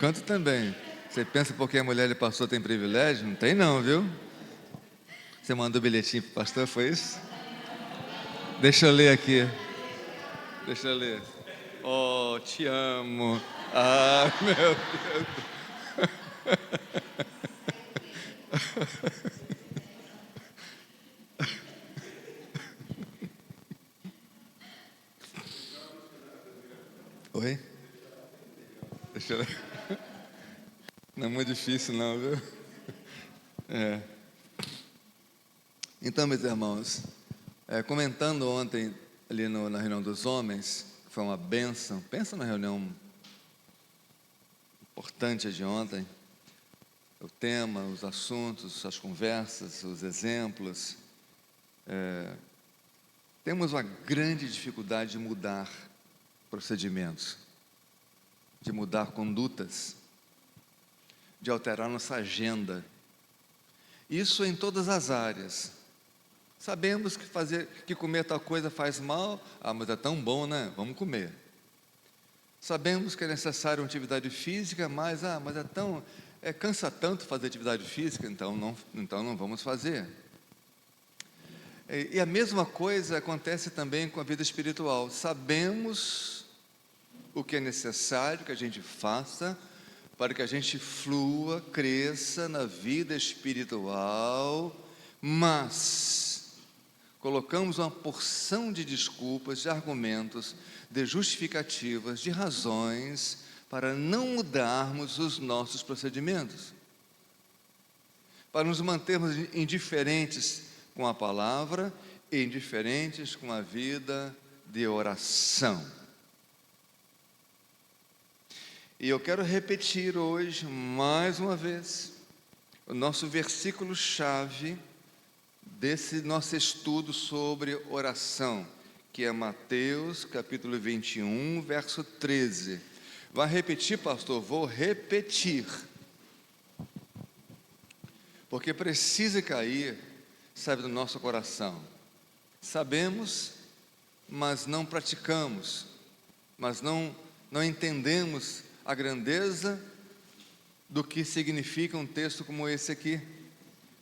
Canto também. Você pensa porque a mulher lhe passou tem privilégio? Não tem não, viu? Você mandou bilhetinho pro pastor, foi isso? Deixa eu ler aqui. Deixa eu ler. Oh, te amo. Ah, meu Deus. Oi? Deixa eu ler. Não é muito difícil não, viu? Então, meus irmãos, comentando ontem ali na reunião dos homens, que foi uma bênção, pensa na reunião importante de ontem, o tema, os assuntos, as conversas, os exemplos. Temos uma grande dificuldade de mudar procedimentos, de mudar condutas, de alterar nossa agenda. Isso em todas as áreas. Sabemos que comer tal coisa faz mal, mas é tão bom, né? Vamos comer. Sabemos que é necessário uma atividade física, mas cansa tanto fazer atividade física, então não vamos fazer. E a mesma coisa acontece também com a vida espiritual. Sabemos o que é necessário que a gente faça para que a gente flua, cresça na vida espiritual, mas colocamos uma porção de desculpas, de argumentos, de justificativas, de razões para não mudarmos os nossos procedimentos, para nos mantermos indiferentes com a palavra e indiferentes com a vida de oração. E eu quero repetir hoje, mais uma vez, o nosso versículo-chave desse nosso estudo sobre oração, que é Mateus, capítulo 21, verso 13. Vai repetir, pastor? Vou repetir. Porque precisa cair, sabe, do nosso coração. Sabemos, mas não praticamos, mas não entendemos a grandeza do que significa um texto como esse aqui.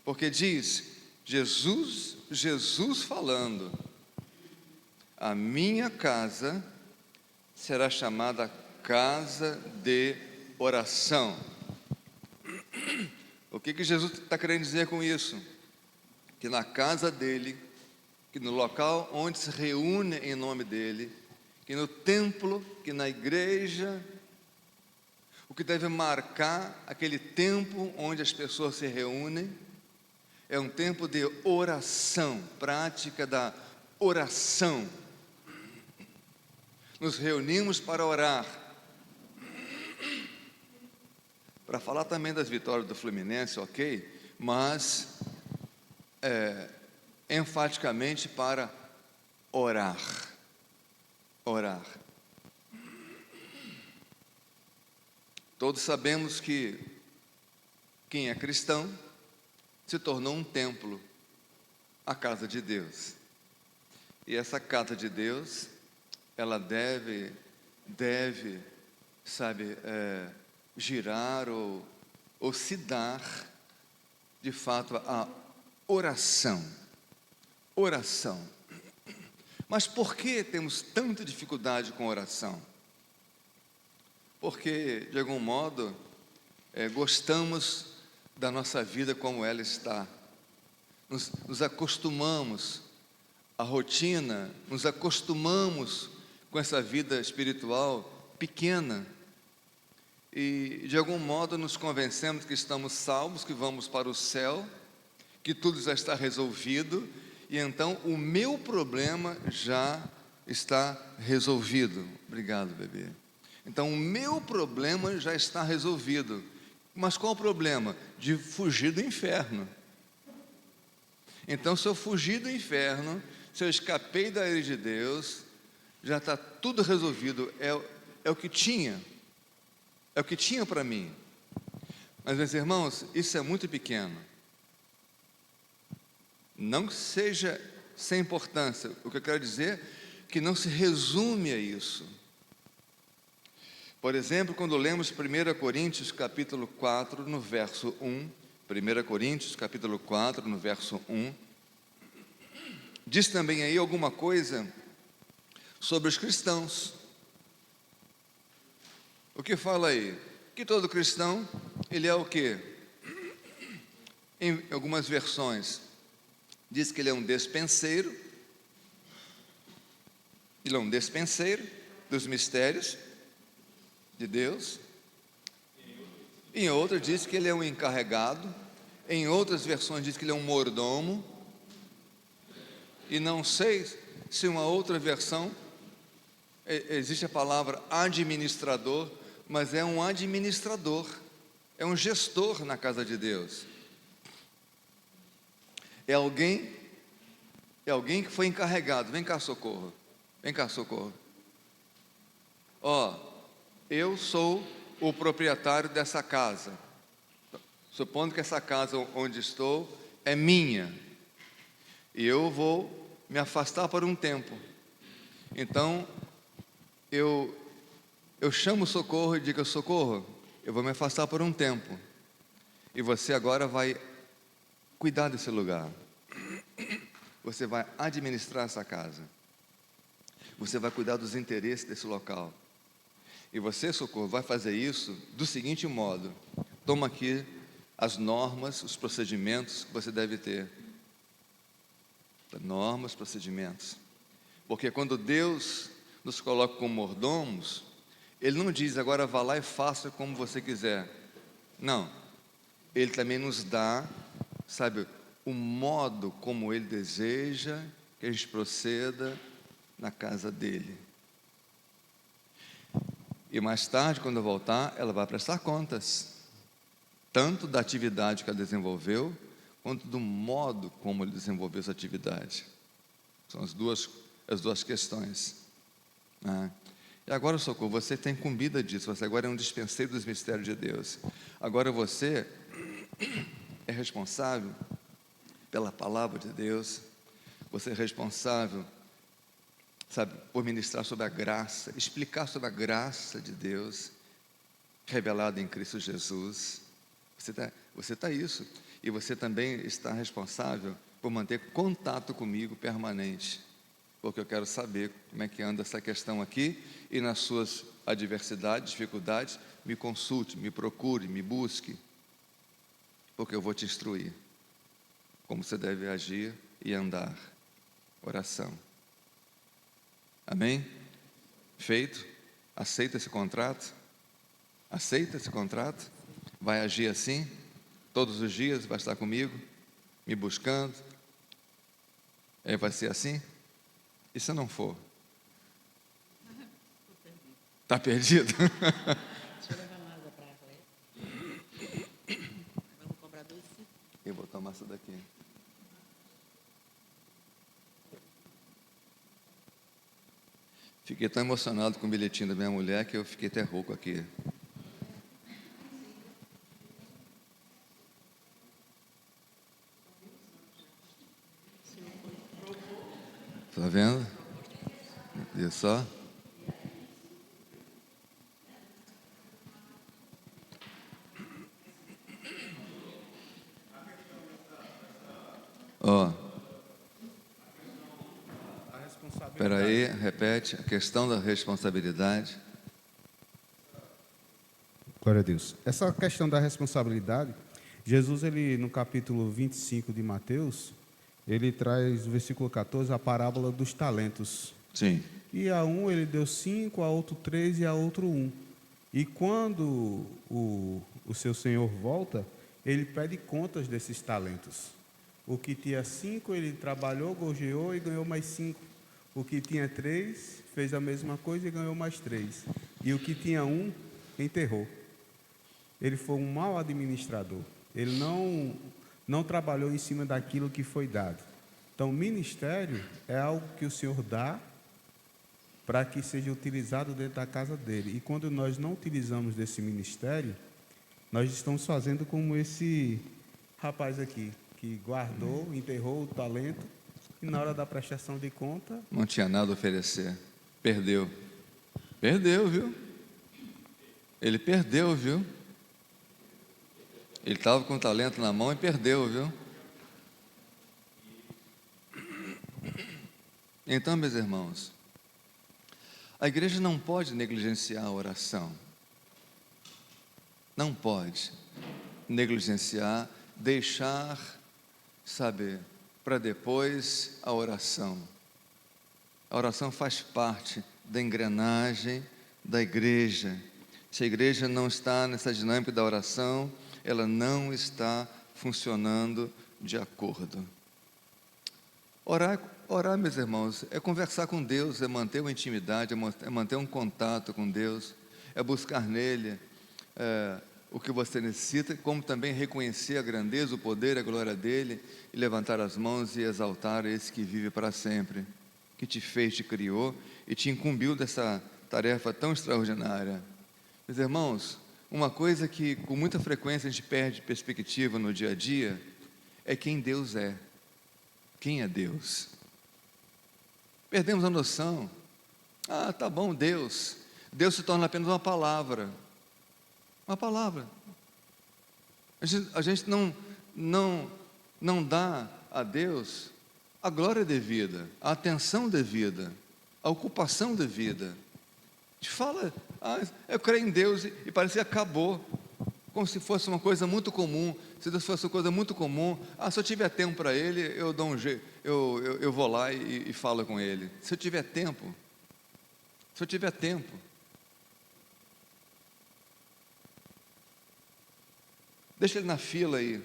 Porque diz, Jesus falando, a minha casa será chamada casa de oração. O que Jesus está querendo dizer com isso? Que na casa dele, que no local onde se reúne em nome dele, que no templo, que na igreja, o que deve marcar aquele tempo onde as pessoas se reúnem, é um tempo de oração, prática da oração. Nos reunimos para orar, para falar também das vitórias do Fluminense, ok? Mas, enfaticamente para orar. Orar. Todos sabemos que quem é cristão se tornou um templo, a casa de Deus. E essa casa de Deus, ela deve, sabe, girar ou se dar, de fato, a oração. Oração. Mas por que temos tanta dificuldade com oração? Porque, de algum modo, gostamos da nossa vida como ela está. Nos acostumamos à rotina, nos acostumamos com essa vida espiritual pequena. E, de algum modo, nos convencemos que estamos salvos, que vamos para o céu, que tudo já está resolvido, e então o meu problema já está resolvido. Obrigado, bebê. Então, o meu problema já está resolvido. Mas qual o problema? De fugir do inferno. Então, se eu fugir do inferno, se eu escapei da ira de Deus, já está tudo resolvido. É o que tinha. É o que tinha para mim. Mas, meus irmãos, isso é muito pequeno. Não que seja sem importância. O que eu quero dizer é que não se resume a isso. Por exemplo, quando lemos 1 Coríntios capítulo 4, no verso 1, 1 Coríntios capítulo 4, no verso 1, diz também aí alguma coisa sobre os cristãos. O que fala aí? Que todo cristão, ele é o quê? Em algumas versões, diz que ele é um despenseiro. Ele é um despenseiro dos mistérios de Deus. Em outras diz que ele é um encarregado. Em outras versões diz que ele é um mordomo. E não sei se uma outra versão existe a palavra administrador, mas é um administrador, é um gestor na casa de Deus. É alguém que foi encarregado. Vem cá, Socorro. Vem cá, Socorro. Eu sou o proprietário dessa casa. Supondo que essa casa onde estou é minha, e eu vou me afastar por um tempo. Então, eu chamo Socorro e digo: Socorro, eu vou me afastar por um tempo, e você agora vai cuidar desse lugar. Você vai administrar essa casa. Você vai cuidar dos interesses desse local. E você, Socorro, vai fazer isso do seguinte modo: toma aqui as normas, os procedimentos que você deve ter. Normas, procedimentos. Porque quando Deus nos coloca como mordomos, Ele não diz: agora vá lá e faça como você quiser. Não. Ele também nos dá, sabe, o modo como Ele deseja que a gente proceda na casa dEle. E mais tarde, quando eu voltar, ela vai prestar contas, tanto da atividade que ela desenvolveu, quanto do modo como ele desenvolveu essa atividade. São as duas questões. E agora, Socorro, você tem incumbida disso, você agora é um dispenseiro dos mistérios de Deus. Agora você é responsável pela palavra de Deus, você é responsável, sabe, por ministrar sobre a graça, explicar sobre a graça de Deus, revelada em Cristo Jesus. Você está isso. E você também está responsável por manter contato comigo permanente, porque eu quero saber como é que anda essa questão aqui, e nas suas adversidades, dificuldades, me consulte, me procure, me busque, porque eu vou te instruir como você deve agir e andar. Oração. Amém? Feito? Aceita esse contrato? Aceita esse contrato? Vai agir assim? Todos os dias vai estar comigo, me buscando? Vai ser assim? E se não for? Está perdido? Deixa eu levar uma água para ela. Vamos cobrar 2,5. Eu vou tomar essa daqui. Fiquei tão emocionado com o bilhetinho da minha mulher que eu fiquei até rouco aqui. Está vendo? Viu só? Espera aí, repete, a questão da responsabilidade. Glória a Deus. Essa questão da responsabilidade, Jesus, ele no capítulo 25 de Mateus, ele traz no versículo 14 a parábola dos talentos. Sim. E a um ele deu 5, a outro 3 e a outro 1. E quando o seu senhor volta, ele pede contas desses talentos. O que tinha 5, ele trabalhou, gorjeou e ganhou mais 5. O que tinha 3, fez a mesma coisa e ganhou mais 3. E o que tinha 1, enterrou. Ele foi um mau administrador. Ele não trabalhou em cima daquilo que foi dado. Então, ministério é algo que o Senhor dá para que seja utilizado dentro da casa dele. E quando nós não utilizamos desse ministério, nós estamos fazendo como esse rapaz aqui, que guardou, enterrou o talento, e na hora da prestação de conta... Não tinha nada a oferecer. Perdeu. Perdeu, viu? Ele perdeu, viu? Ele estava com o talento na mão e perdeu, viu? Então, meus irmãos, a igreja não pode negligenciar a oração. Não pode negligenciar, deixar, sabe, para depois a oração. A oração faz parte da engrenagem da igreja. Se a igreja não está nessa dinâmica da oração, ela não está funcionando de acordo. Orar, meus irmãos, é conversar com Deus, é manter uma intimidade, é manter um contato com Deus, é buscar nele o que você necessita, como também reconhecer a grandeza, o poder, a glória dele, e levantar as mãos e exaltar esse que vive para sempre, que te fez, te criou e te incumbiu dessa tarefa tão extraordinária. Meus irmãos, uma coisa que com muita frequência a gente perde perspectiva no dia a dia é quem Deus é. Quem é Deus? Perdemos a noção. Ah, tá bom, Deus. Deus se torna apenas uma palavra. Uma palavra. A gente não dá a Deus a glória devida, a atenção devida, a ocupação devida. A gente fala, eu creio em Deus e parece que acabou. Como se fosse uma coisa muito comum. Se Deus fosse uma coisa muito comum, se eu tiver tempo para Ele, eu dou um jeito, eu vou lá e falo com Ele. Se eu tiver tempo. Deixa Ele na fila aí.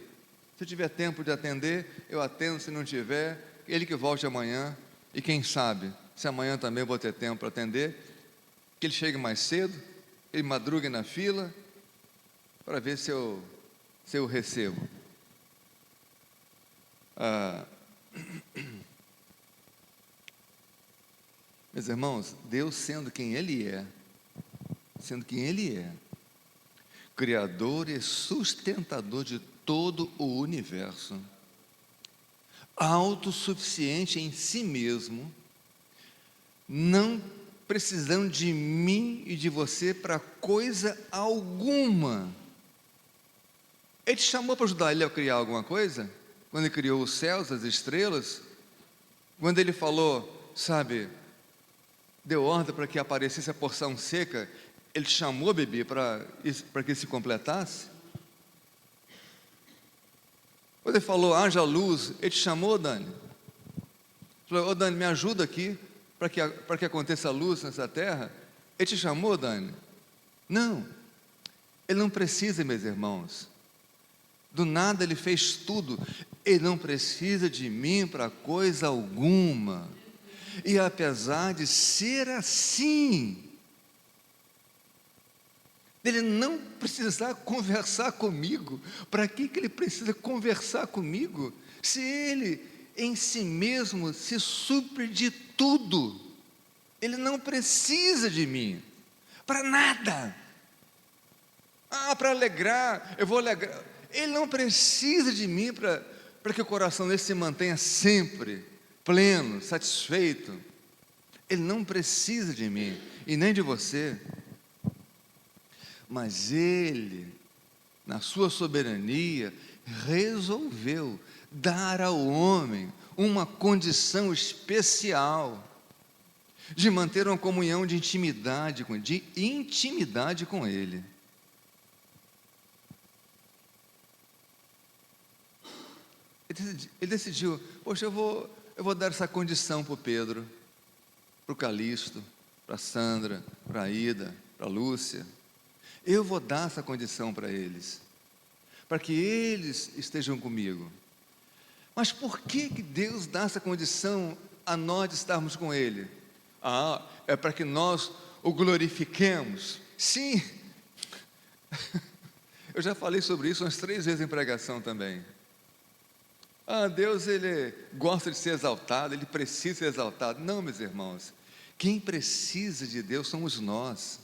Se eu tiver tempo de atender, eu atendo. Se não tiver, Ele que volte amanhã. E quem sabe, se amanhã também eu vou ter tempo para atender, que Ele chegue mais cedo, Ele madrugue na fila, para ver se eu recebo. Meus irmãos, Deus sendo quem Ele é, Criador e sustentador de todo o universo, autossuficiente em si mesmo, não precisando de mim e de você para coisa alguma. Ele te chamou para ajudar Ele a criar alguma coisa? Quando Ele criou os céus, as estrelas? Quando Ele falou, sabe, deu ordem para que aparecesse a porção seca, Ele te chamou, bebê, para que se completasse? Quando Ele falou, haja luz, Ele te chamou, Dani? Falou, Dani, me ajuda aqui, para que aconteça a luz nessa terra? Ele te chamou, Dani? Não. Ele não precisa, meus irmãos. Do nada Ele fez tudo. Ele não precisa de mim para coisa alguma. E apesar de ser assim, Ele não precisar conversar comigo. Para que Ele precisa conversar comigo? Se Ele em si mesmo se supre de tudo. Ele não precisa de mim para nada. Para alegrar, eu vou alegrar. Ele não precisa de mim para que o coração dele se mantenha sempre pleno, satisfeito. Ele não precisa de mim e nem de você. Mas Ele, na sua soberania, resolveu dar ao homem uma condição especial de manter uma comunhão de intimidade com Ele. Ele decidiu, poxa, eu vou dar essa condição para o Pedro, para o Calixto, para a Sandra, para a Ida, para a Lúcia. Eu vou dar essa condição para eles, para que eles estejam comigo. Mas por que Deus dá essa condição a nós de estarmos com Ele? É para que nós o glorifiquemos. Sim, eu já falei sobre isso umas 3 vezes em pregação também. Deus, Ele gosta de ser exaltado, Ele precisa ser exaltado. Não, meus irmãos, quem precisa de Deus somos nós.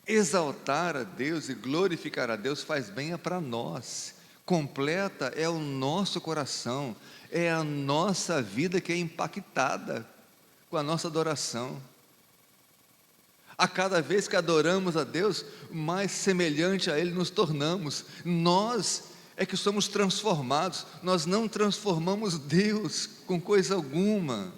Exaltar a Deus e glorificar a Deus faz bem para nós. Completa é o nosso coração, é a nossa vida que é impactada com a nossa adoração. A cada vez que adoramos a Deus, mais semelhante a Ele nos tornamos. Nós é que somos transformados, nós não transformamos Deus com coisa alguma.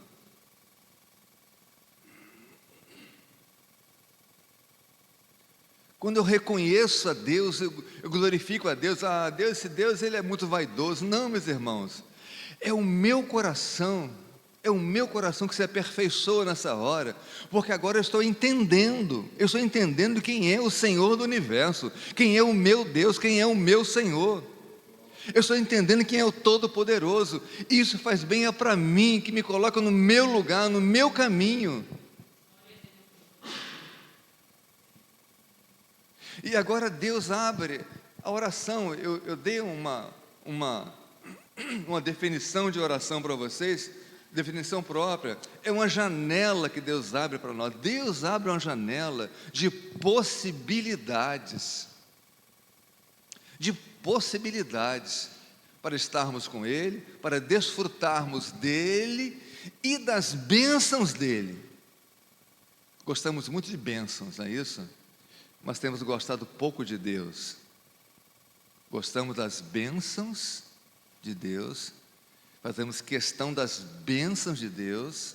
Quando eu reconheço a Deus, eu glorifico a Deus. Ah, Deus, esse Deus, Ele é muito vaidoso. Não, meus irmãos, é o meu coração que se aperfeiçoa nessa hora, porque agora eu estou entendendo quem é o Senhor do universo, quem é o meu Deus, quem é o meu Senhor. Eu estou entendendo quem é o Todo-Poderoso. Isso faz bem para mim, que me coloca no meu lugar, no meu caminho. E agora Deus abre a oração. Eu dei uma definição de oração para vocês, definição própria. É uma janela que Deus abre para nós. Deus abre uma janela de possibilidades. Para estarmos com Ele, para desfrutarmos dEle e das bênçãos dEle. Gostamos muito de bênçãos, não é isso? Mas temos gostado pouco de Deus. Gostamos das bênçãos de Deus, fazemos questão das bênçãos de Deus.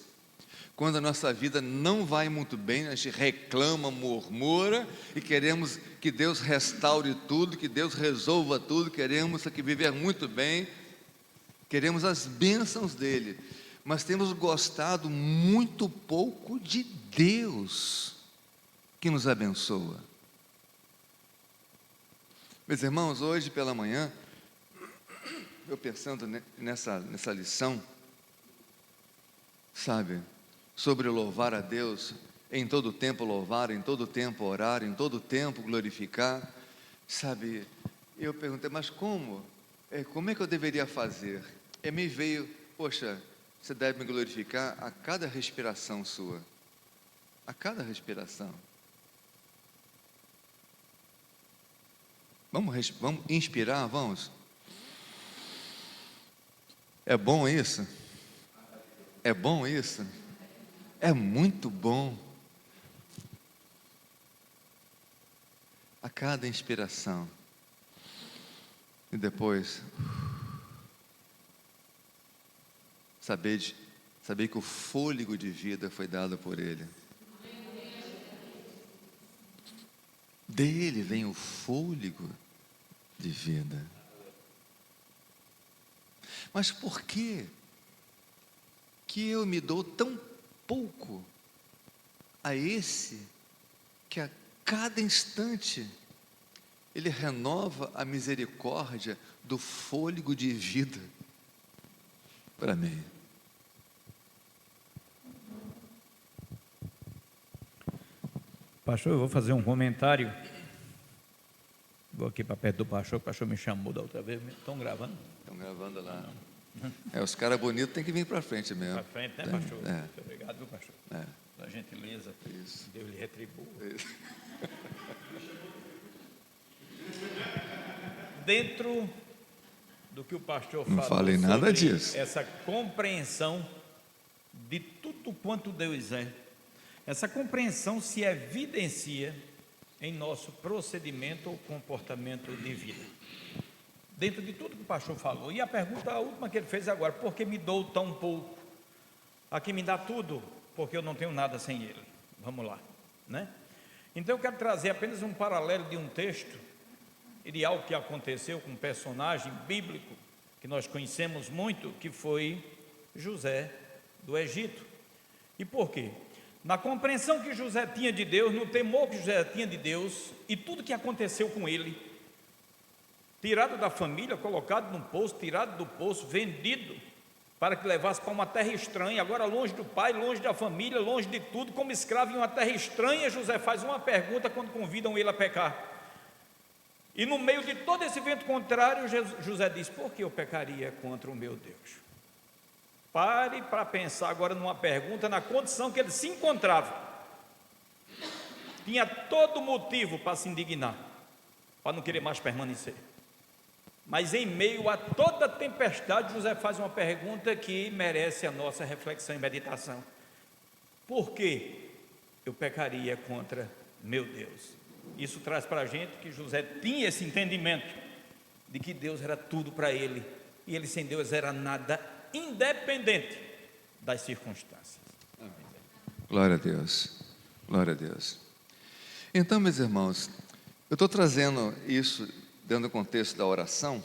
Quando a nossa vida não vai muito bem, a gente reclama, murmura e queremos que Deus restaure tudo, que Deus resolva tudo, queremos aqui viver muito bem, queremos as bênçãos dEle, mas temos gostado muito pouco de Deus que nos abençoa. Meus irmãos, hoje pela manhã, eu pensando nessa lição, sabe, sobre louvar a Deus, em todo tempo louvar, em todo tempo orar, em todo tempo glorificar, sabe, eu perguntei, mas como é que eu deveria fazer? E me veio, poxa, você deve me glorificar a cada respiração sua, a cada respiração. Vamos inspirar, vamos? É bom isso? É bom isso? É muito bom. A cada inspiração. E depois, saber que o fôlego de vida foi dado por Ele. Dele vem o fôlego de vida. Mas por que eu me dou tão pouco a esse que a cada instante Ele renova a misericórdia do fôlego de vida para mim? Pastor, eu vou fazer um comentário. Vou aqui para perto do pastor, o pastor me chamou da outra vez. Estão gravando? Estão gravando lá. Os caras bonitos têm que vir para frente mesmo. Para frente, né, pastor? É. Muito obrigado, viu, pastor? Pela gentileza. Isso. Deus lhe retribua. Isso. Dentro do que o pastor falou, Não falei nada sobre disso. essa compreensão de tudo quanto Deus é, essa compreensão se evidencia em nosso procedimento ou comportamento de vida. Dentro de tudo que o pastor falou. E a pergunta, a última que ele fez agora: por que me dou tão pouco? Aqui me dá tudo, porque eu não tenho nada sem ele. Vamos lá, né? Então eu quero trazer apenas um paralelo de um texto e de algo que aconteceu com um personagem bíblico que nós conhecemos muito, que foi José do Egito. E por quê? Na compreensão que José tinha de Deus, no temor que José tinha de Deus, e tudo que aconteceu com ele, tirado da família, colocado num poço, tirado do poço, vendido, para que levasse para uma terra estranha, agora longe do pai, longe da família, longe de tudo, como escravo em uma terra estranha. José faz uma pergunta quando convidam ele a pecar, e no meio de todo esse vento contrário, José diz: por que eu pecaria contra o meu Deus? Pare para pensar agora numa pergunta, na condição que ele se encontrava. Tinha todo motivo para se indignar, para não querer mais permanecer. Mas em meio a toda tempestade, José faz uma pergunta que merece a nossa reflexão e meditação: por que eu pecaria contra meu Deus. Isso traz para a gente que José tinha esse entendimento de que Deus era tudo para ele, e ele sem Deus era nada, independente das circunstâncias. Glória a Deus, glória a Deus. Então, meus irmãos, eu estou trazendo isso dentro do contexto da oração,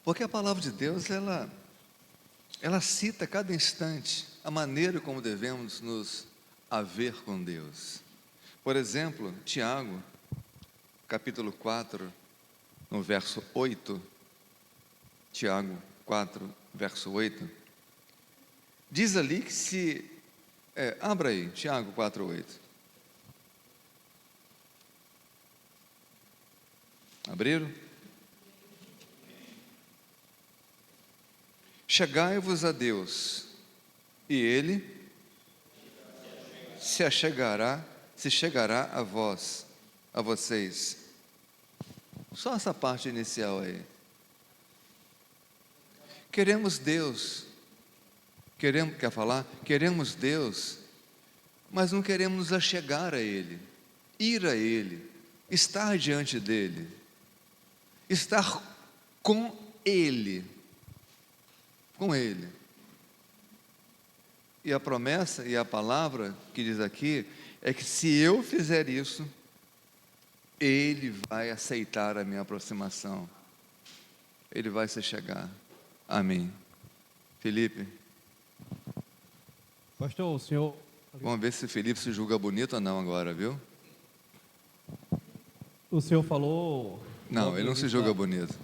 porque a palavra de Deus, ela cita a cada instante a maneira como devemos nos haver com Deus. Por exemplo, Tiago, capítulo 4, no verso 8, Tiago 4, verso 8, diz ali que se... abra aí, Tiago 4, 8. Abriram? Chegai-vos a Deus, e Ele se chegará a vós, a vocês. Só essa parte inicial aí. Queremos Deus. Quer falar? Queremos Deus, mas não queremos nos achegar a Ele, ir a Ele, estar diante dEle, estar com Ele. Com Ele. E a promessa e a palavra que diz aqui é que se eu fizer isso, Ele vai aceitar a minha aproximação. Ele vai se chegar a mim. Felipe. Pastor, o senhor... Vamos ver se Felipe se julga bonito ou não agora, viu? O senhor falou... Não, ele não se julga bonito.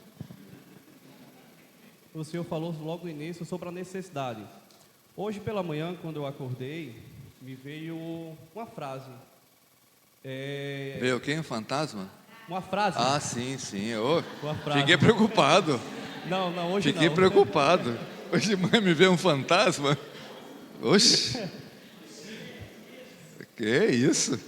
O senhor falou logo no início sobre a necessidade. Hoje pela manhã, quando eu acordei, me veio uma frase. Veio quem? Um fantasma? Uma frase. Ah, sim. Uma frase. Fiquei preocupado. Não, hoje Fiquei não. preocupado. Hoje de manhã me veio um fantasma. Oxe. Que é isso?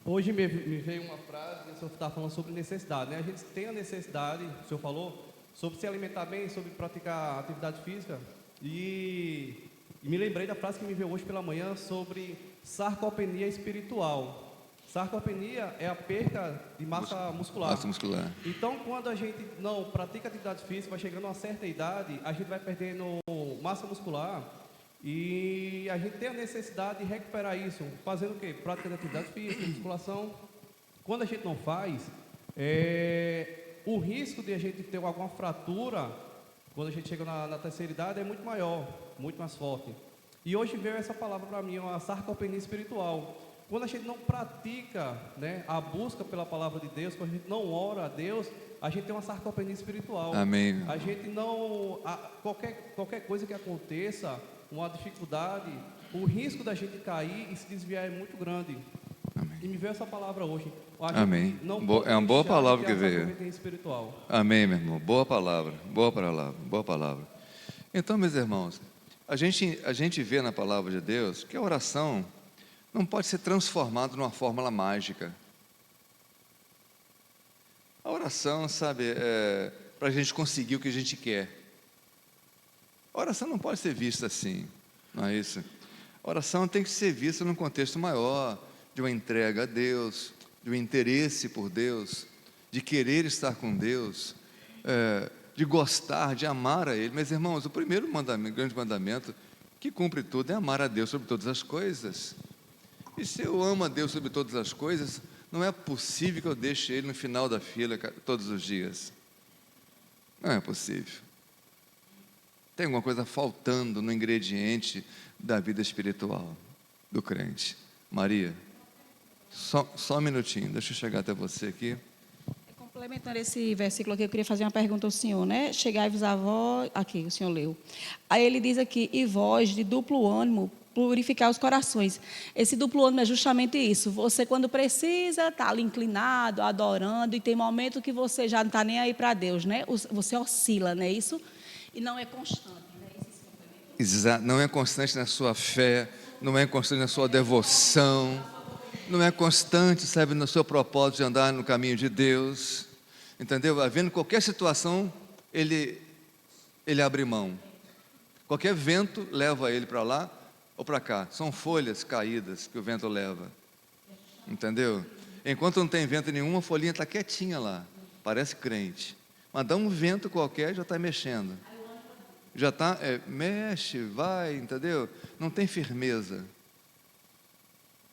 Hoje me veio uma frase, o senhor está falando sobre necessidade, né? A gente tem a necessidade, o senhor falou, sobre se alimentar bem, sobre praticar atividade física. E me lembrei da frase que me veio hoje pela manhã sobre sarcopenia espiritual. Sarcopenia é a perda de massa muscular. Massa muscular. Então, quando a gente não pratica atividade física, vai chegando a uma certa idade, a gente vai perdendo massa muscular e a gente tem a necessidade de recuperar isso. Fazendo o quê? Prática de atividade física, musculação. Quando a gente não faz, o risco de a gente ter alguma fratura, quando a gente chega na terceira idade, é muito maior, muito mais forte. E hoje veio essa palavra para mim, uma sarcopenia espiritual. Quando a gente não pratica, né, a busca pela palavra de Deus, quando a gente não ora a Deus, a gente tem uma sarcopenia espiritual. Amém. A gente não... qualquer coisa que aconteça, uma dificuldade, o risco da gente cair e se desviar é muito grande. Amém. E me veio essa palavra hoje. Amém. É uma boa palavra que veio. Espiritual. Amém, meu irmão. Boa palavra. Boa palavra. Boa palavra. Então, meus irmãos, a gente vê na palavra de Deus que a oração não pode ser transformada numa fórmula mágica. A oração, sabe, é para a gente conseguir o que a gente quer. A oração não pode ser vista assim, não é isso? A oração tem que ser vista num contexto maior, de uma entrega a Deus, de um interesse por Deus, de querer estar com Deus, de gostar, de amar a Ele. Mas, irmãos, o primeiro mandamento, grande mandamento, que cumpre tudo, é amar a Deus sobre todas as coisas. E se eu amo a Deus sobre todas as coisas, não é possível que eu deixe Ele no final da fila todos os dias. Não é possível. Tem alguma coisa faltando no ingrediente da vida espiritual do crente. Maria, só um minutinho, deixa eu chegar até você aqui. Complementando esse versículo aqui, eu queria fazer uma pergunta ao senhor, né? Chegai-vos a vós, aqui o senhor leu. Aí ele diz aqui, e vós de duplo ânimo, purificar os corações. Esse duplo ânimo é justamente isso. Você, quando precisa, está ali inclinado, adorando, e tem momento que você já não está nem aí para Deus, né? Você oscila, não é isso? E não é constante, né? Exato, não é constante na sua fé, não é constante na sua devoção, não é constante, sabe, no seu propósito de andar no caminho de Deus, entendeu? Havendo qualquer situação, ele abre mão. Qualquer vento leva ele para lá, ou para cá. São folhas caídas que o vento leva. Entendeu? Enquanto não tem vento nenhum, a folhinha está quietinha lá. Parece crente. Mas dá um vento qualquer, já está mexendo. Já está, mexe, vai, entendeu? Não tem firmeza.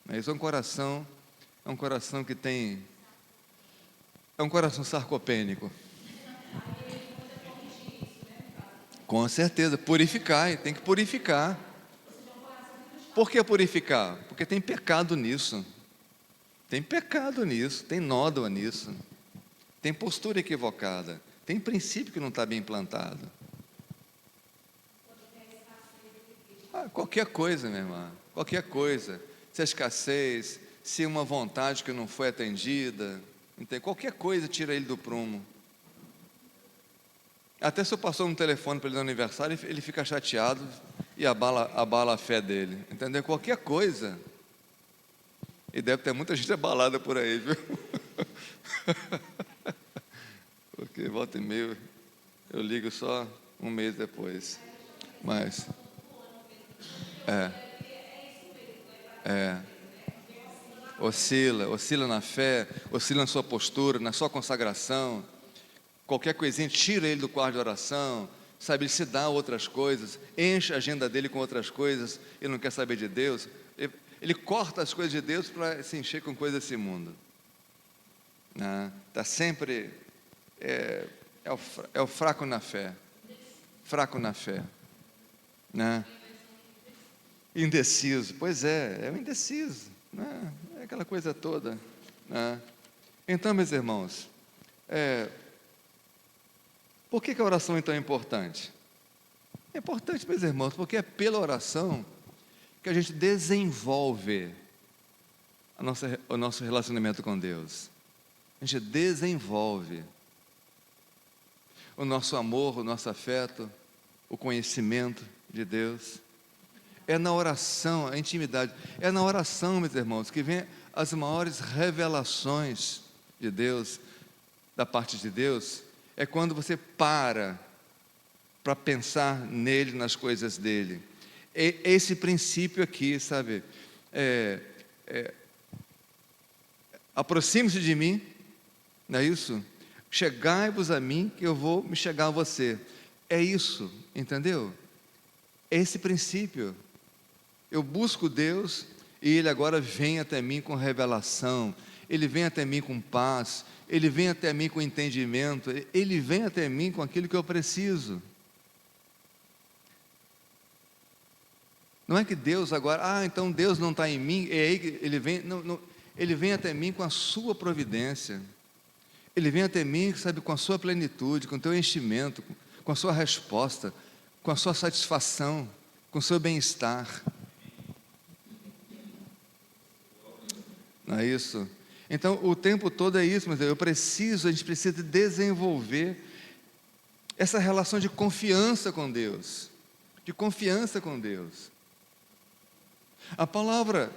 Mas é um coração que tem... É um coração sarcopênico. Com certeza, purificar, tem que purificar. Por que purificar? Porque tem pecado nisso. Tem pecado nisso, tem nódoa nisso. Tem postura equivocada. Tem princípio que não está bem implantado. Qualquer coisa, minha irmã, qualquer coisa. Se a escassez, se uma vontade que não foi atendida, qualquer coisa tira ele do prumo. Até se eu passou no telefone para ele no aniversário, ele fica chateado e abala a fé dele. Entendeu? Qualquer coisa. E deve ter muita gente abalada por aí, viu? Porque volta e meia eu ligo só um mês depois. Mas oscila na fé, oscila na sua postura, na sua consagração. Qualquer coisinha tira ele do quarto de oração, sabe? Ele se dá a outras coisas, enche a agenda dele com outras coisas, ele não quer saber de Deus. Ele corta as coisas de Deus para se encher com coisas desse mundo. Está sempre... É o fraco na fé. Fraco na fé. Né? Indeciso. Pois é o indeciso. Né? É aquela coisa toda. Né? Então, meus irmãos, por que a oração então é importante? É importante, meus irmãos, porque é pela oração que a gente desenvolve o nosso relacionamento com Deus. A gente desenvolve o nosso amor, o nosso afeto, o conhecimento de Deus. É na oração, a intimidade. É na oração, meus irmãos, que vem as maiores revelações de Deus, da parte de Deus. É quando você para pensar nele, nas coisas dele. Esse princípio aqui, sabe? Aproxime-se de mim, não é isso? Chegai-vos a mim, que eu vou me chegar a você. É isso, entendeu? É esse princípio. Eu busco Deus e Ele agora vem até mim com revelação. Ele vem até mim com paz. Ele vem até mim com entendimento. Ele vem até mim com aquilo que eu preciso. Não é que Deus agora, então Deus não está em mim, é aí que Ele vem, não, Ele vem até mim com a sua providência, Ele vem até mim, sabe, com a sua plenitude, com o teu enchimento, com a sua resposta, com a sua satisfação, com o seu bem-estar. Não é isso? Então, o tempo todo é isso, mas a gente precisa desenvolver essa relação de confiança com Deus, A palavra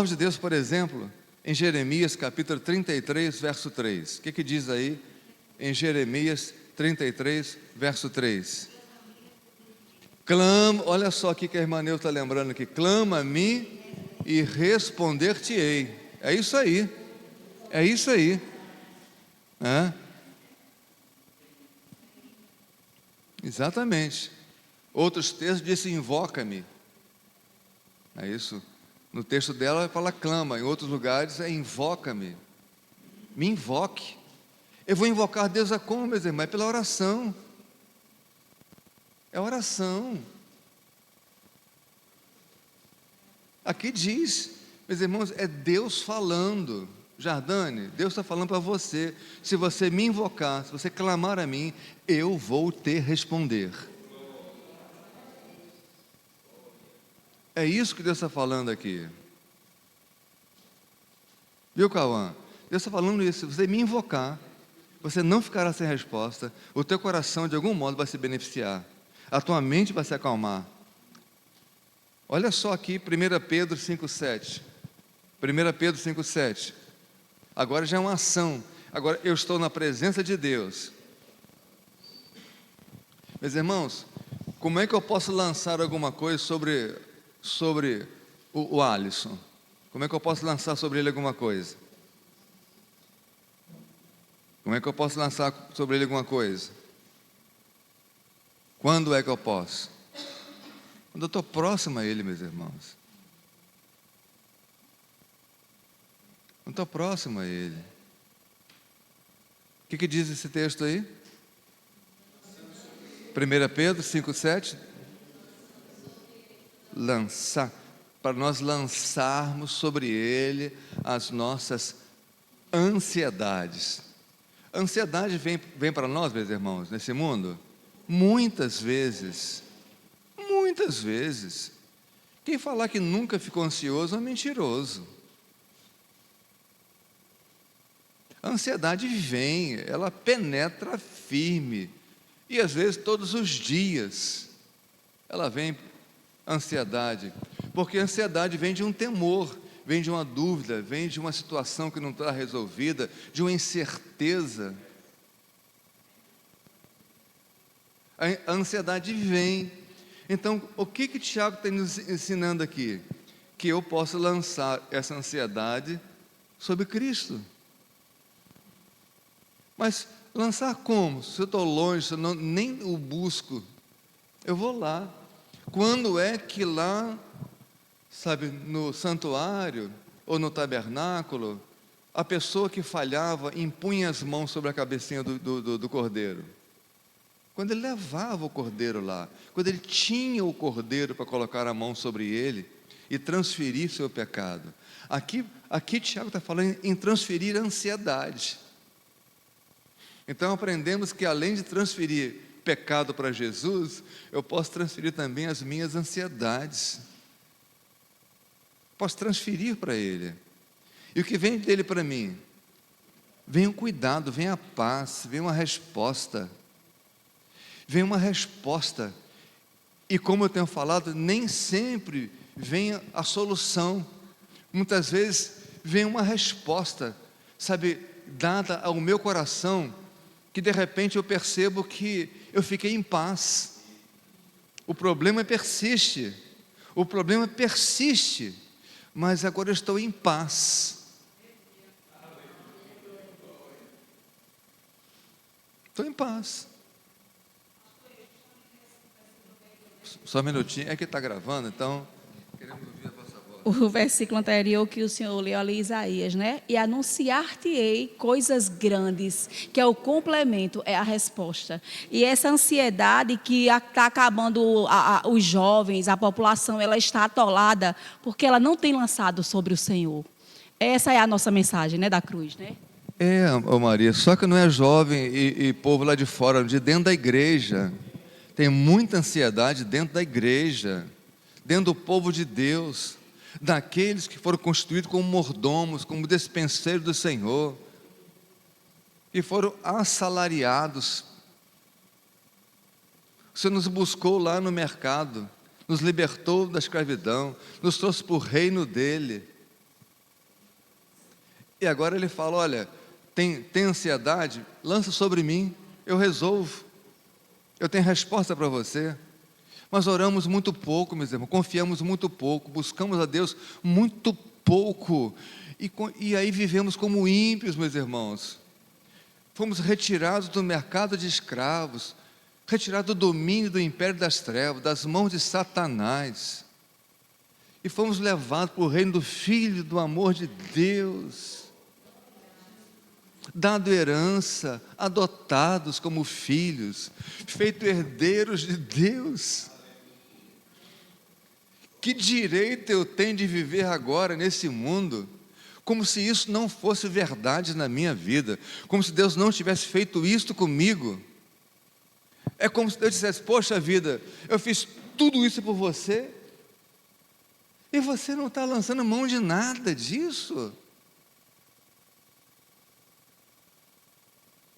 de Deus, por exemplo, em Jeremias capítulo 33, verso 3. O que diz aí em Jeremias 33, verso 3? Clama, olha só aqui que a irmã Neuza está lembrando aqui. Clama a mim e responder-te-ei. É isso aí. Exatamente. Outros textos dizem invoca-me. É isso. No texto dela fala clama, em outros lugares é invoca-me. Me invoque. Eu vou invocar Deus a como, meus irmãos? É pela oração. É oração. Aqui diz, meus irmãos, é Deus falando. Jardane, Deus está falando para você. Se você me invocar, se você clamar a mim, eu vou te responder. É isso que Deus está falando aqui. Viu, Cauã? Deus está falando isso. Se você me invocar, você não ficará sem resposta. O teu coração, de algum modo, vai se beneficiar. A tua mente vai se acalmar. Olha só aqui, 1 Pedro 5,7. 1 Pedro 5,7. Agora já é uma ação. Agora eu estou na presença de Deus. Meus irmãos, como é que eu posso lançar alguma coisa sobre o Alisson? Como é que eu posso lançar sobre ele alguma coisa? Como é que eu posso lançar sobre ele alguma coisa? Quando é que eu posso? Quando eu estou próximo a ele, meus irmãos. Quando estou próximo a ele. O que diz esse texto aí? 1 Pedro 5,7. Lançar. Para nós lançarmos sobre ele as nossas ansiedades. A ansiedade vem para nós, meus irmãos, nesse mundo, muitas vezes. Muitas vezes. Quem falar que nunca ficou ansioso é mentiroso. A ansiedade vem, ela penetra firme. E às vezes todos os dias ela vem, ansiedade. Porque a ansiedade vem de um temor, vem de uma dúvida, vem de uma situação que não está resolvida, de uma incerteza. A ansiedade vem. Então, o que Tiago está nos ensinando aqui? Que eu posso lançar essa ansiedade sobre Cristo. Mas lançar como? Se eu estou longe, se eu nem o busco, eu vou lá. Quando é que lá, sabe, no santuário ou no tabernáculo, a pessoa que falhava impunha as mãos sobre a cabecinha do cordeiro? Quando ele levava o cordeiro lá, quando ele tinha o cordeiro para colocar a mão sobre ele e transferir seu pecado. Aqui Tiago está falando em transferir a ansiedade. Então aprendemos que além de transferir pecado para Jesus, eu posso transferir também as minhas ansiedades. Posso transferir para Ele. E o que vem dele para mim? Vem o cuidado, vem a paz, vem uma resposta. Vem uma resposta. E como eu tenho falado, nem sempre vem a solução. Muitas vezes vem uma resposta, sabe, dada ao meu coração, que de repente eu percebo que eu fiquei em paz. O problema persiste, mas agora eu estou em paz. Estou em paz. Só um minutinho, é que está gravando, então queremos ouvir a vossa voz. O versículo anterior que o senhor leu ali, Isaías, né? E anunciar-te-ei coisas grandes, que é o complemento, é a resposta. E essa ansiedade que está acabando os jovens, a população, ela está atolada, porque ela não tem lançado sobre o Senhor. Essa é a nossa mensagem, né, da cruz, né? Maria, só que não é jovem e povo lá de fora, de dentro da igreja. Tem muita ansiedade dentro da igreja, dentro do povo de Deus, daqueles que foram constituídos como mordomos, como despenseiros do Senhor, que foram assalariados. O Senhor nos buscou lá no mercado, nos libertou da escravidão, nos trouxe para o reino dEle. E agora Ele fala, olha, tem ansiedade? Lança sobre mim, eu resolvo. Eu tenho resposta para você. Mas oramos muito pouco, meus irmãos, confiamos muito pouco, buscamos a Deus muito pouco. E aí vivemos como ímpios, meus irmãos. Fomos retirados do mercado de escravos, retirados do domínio do império das trevas, das mãos de Satanás. E fomos levados para o reino do Filho, do amor de Deus. Dado herança, adotados como filhos, feito herdeiros de Deus. Que direito eu tenho de viver agora nesse mundo, como se isso não fosse verdade na minha vida, como se Deus não tivesse feito isto comigo. É como se Deus dissesse, poxa vida, eu fiz tudo isso por você, e você não está lançando mão de nada disso.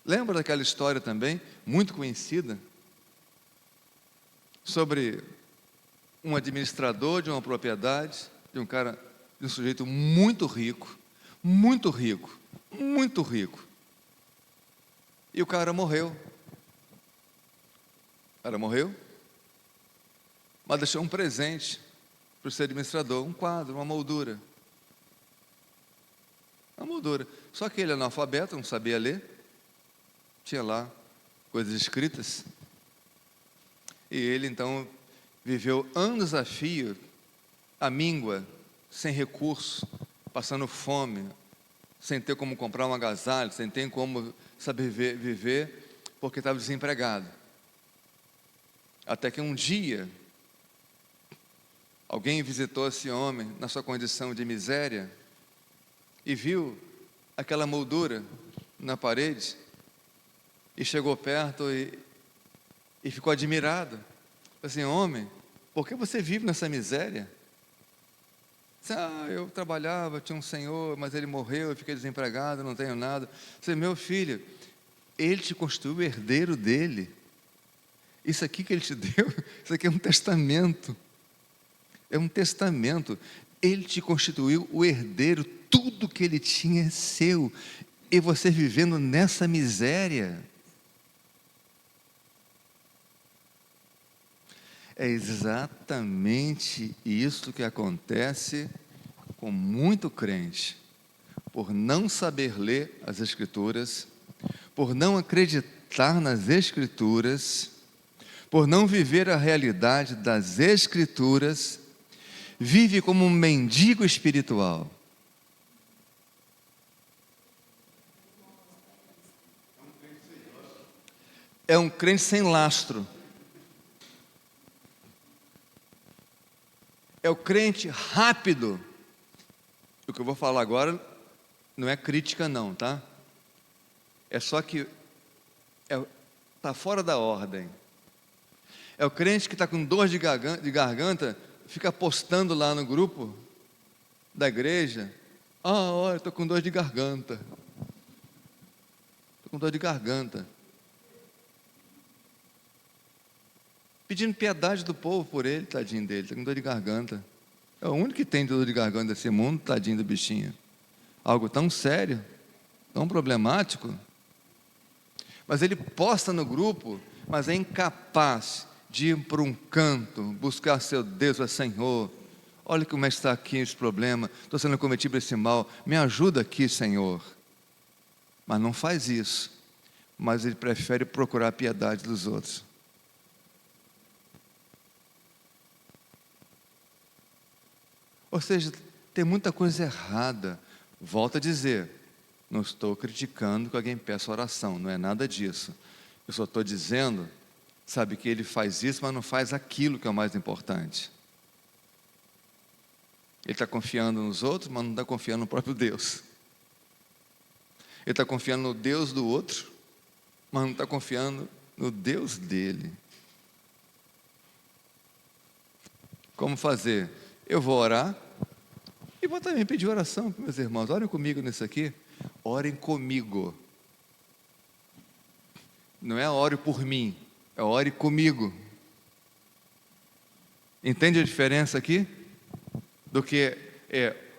Lembra daquela história também, muito conhecida, sobre um administrador de uma propriedade, de um cara, de um sujeito muito rico, muito rico, muito rico. E o cara morreu. Ela morreu, mas deixou um presente para o seu administrador, um quadro, uma moldura. Uma moldura. Só que ele, analfabeto, não sabia ler, tinha lá coisas escritas, e ele então viveu anos a fio, à míngua, sem recurso, passando fome, sem ter como comprar um agasalho, sem ter como saber viver, porque estava desempregado. Até que um dia, alguém visitou esse homem na sua condição de miséria e viu aquela moldura na parede e chegou perto e ficou admirado. Assim, homem, por que você vive nessa miséria? Eu trabalhava, tinha um senhor, mas ele morreu, eu fiquei desempregado, não tenho nada. Meu filho, ele te constituiu o herdeiro dele. Isso aqui que ele te deu, isso aqui é um testamento. É um testamento. Ele te constituiu o herdeiro, tudo que ele tinha é seu. E você vivendo nessa miséria. É exatamente isso que acontece com muito crente. Por não saber ler as Escrituras, por não acreditar nas Escrituras, por não viver a realidade das Escrituras, vive como um mendigo espiritual. É um crente sem lastro. É o crente rápido. O que eu vou falar agora não é crítica não, tá? É só que está fora da ordem. É o crente que está com dor de garganta, fica postando lá no grupo da igreja. Olha, estou com dor de garganta. Estou com dor de garganta. Pedindo piedade do povo por ele, tadinho dele, está com dor de garganta. É o único que tem dor de garganta desse mundo, tadinho do bichinho. Algo tão sério, tão problemático. Mas ele posta no grupo, mas é incapaz de ir para um canto, buscar seu Deus, ó Senhor. Olha como está aqui esse problema, estou sendo cometido esse mal, me ajuda aqui, Senhor. Mas não faz isso, mas ele prefere procurar a piedade dos outros. Ou seja, tem muita coisa errada. Volto a dizer, não estou criticando que alguém peça oração, não é nada disso. Eu só estou dizendo, sabe, que ele faz isso, mas não faz aquilo que é o mais importante. Ele está confiando nos outros, mas não está confiando no próprio Deus. Ele está confiando no Deus do outro, mas não está confiando no Deus dele. Como fazer? Eu vou orar e vou também pedir oração para meus irmãos. Orem comigo nisso aqui. Orem comigo. Não é ore por mim, é ore comigo. Entende a diferença aqui? Do que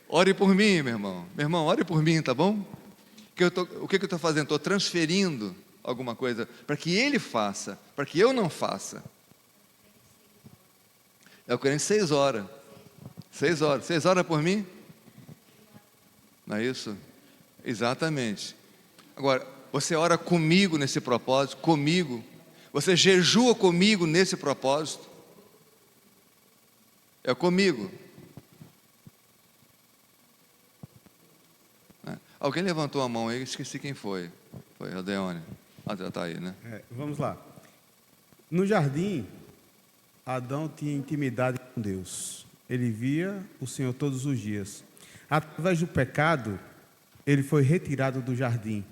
ore por mim, meu irmão. Meu irmão, ore por mim, tá bom? O que eu estou fazendo? Estou transferindo alguma coisa para que ele faça, para que eu não faça. É o crente 6 horas. 6 horas. 6 horas por mim? Não é isso? Exatamente. Agora, você ora comigo nesse propósito, comigo. Você jejua comigo nesse propósito. É comigo. Alguém levantou a mão aí, esqueci quem foi. Foi a Deone. Já está aí, né? Vamos lá. No jardim, Adão tinha intimidade com Deus. Ele via o Senhor todos os dias. Através do pecado, ele foi retirado do jardim.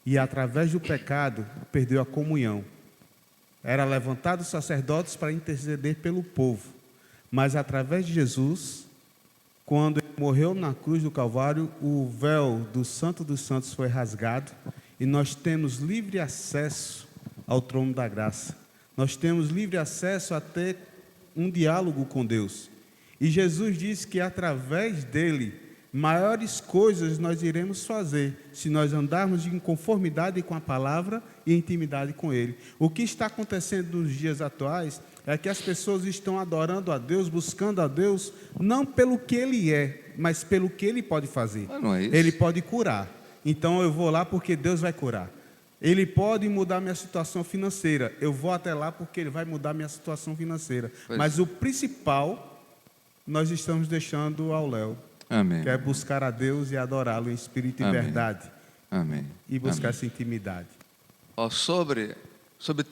E através do pecado, perdeu a comunhão. Era levantado sacerdotes para interceder pelo povo. Mas através de Jesus, quando ele morreu na cruz do Calvário, o véu do Santo dos Santos foi rasgado e nós temos livre acesso ao trono da graça. Nós temos livre acesso a ter um diálogo com Deus. E Jesus disse que através dele, Maiores coisas nós iremos fazer se nós andarmos em conformidade com a palavra e intimidade com Ele. O que está acontecendo nos dias atuais é que as pessoas estão adorando a Deus, buscando a Deus, não pelo que Ele é, mas pelo que Ele pode fazer. Mas não é isso. Ele pode curar. Então eu vou lá porque Deus vai curar. Ele pode mudar minha situação financeira. Eu vou até lá porque Ele vai mudar minha situação financeira. Pois Mas o principal, nós estamos deixando ao léu. Amém. Que é buscar a Deus e adorá-lo em espírito e Amém. verdade. Amém. E buscar Amém. essa intimidade. Ó, sobre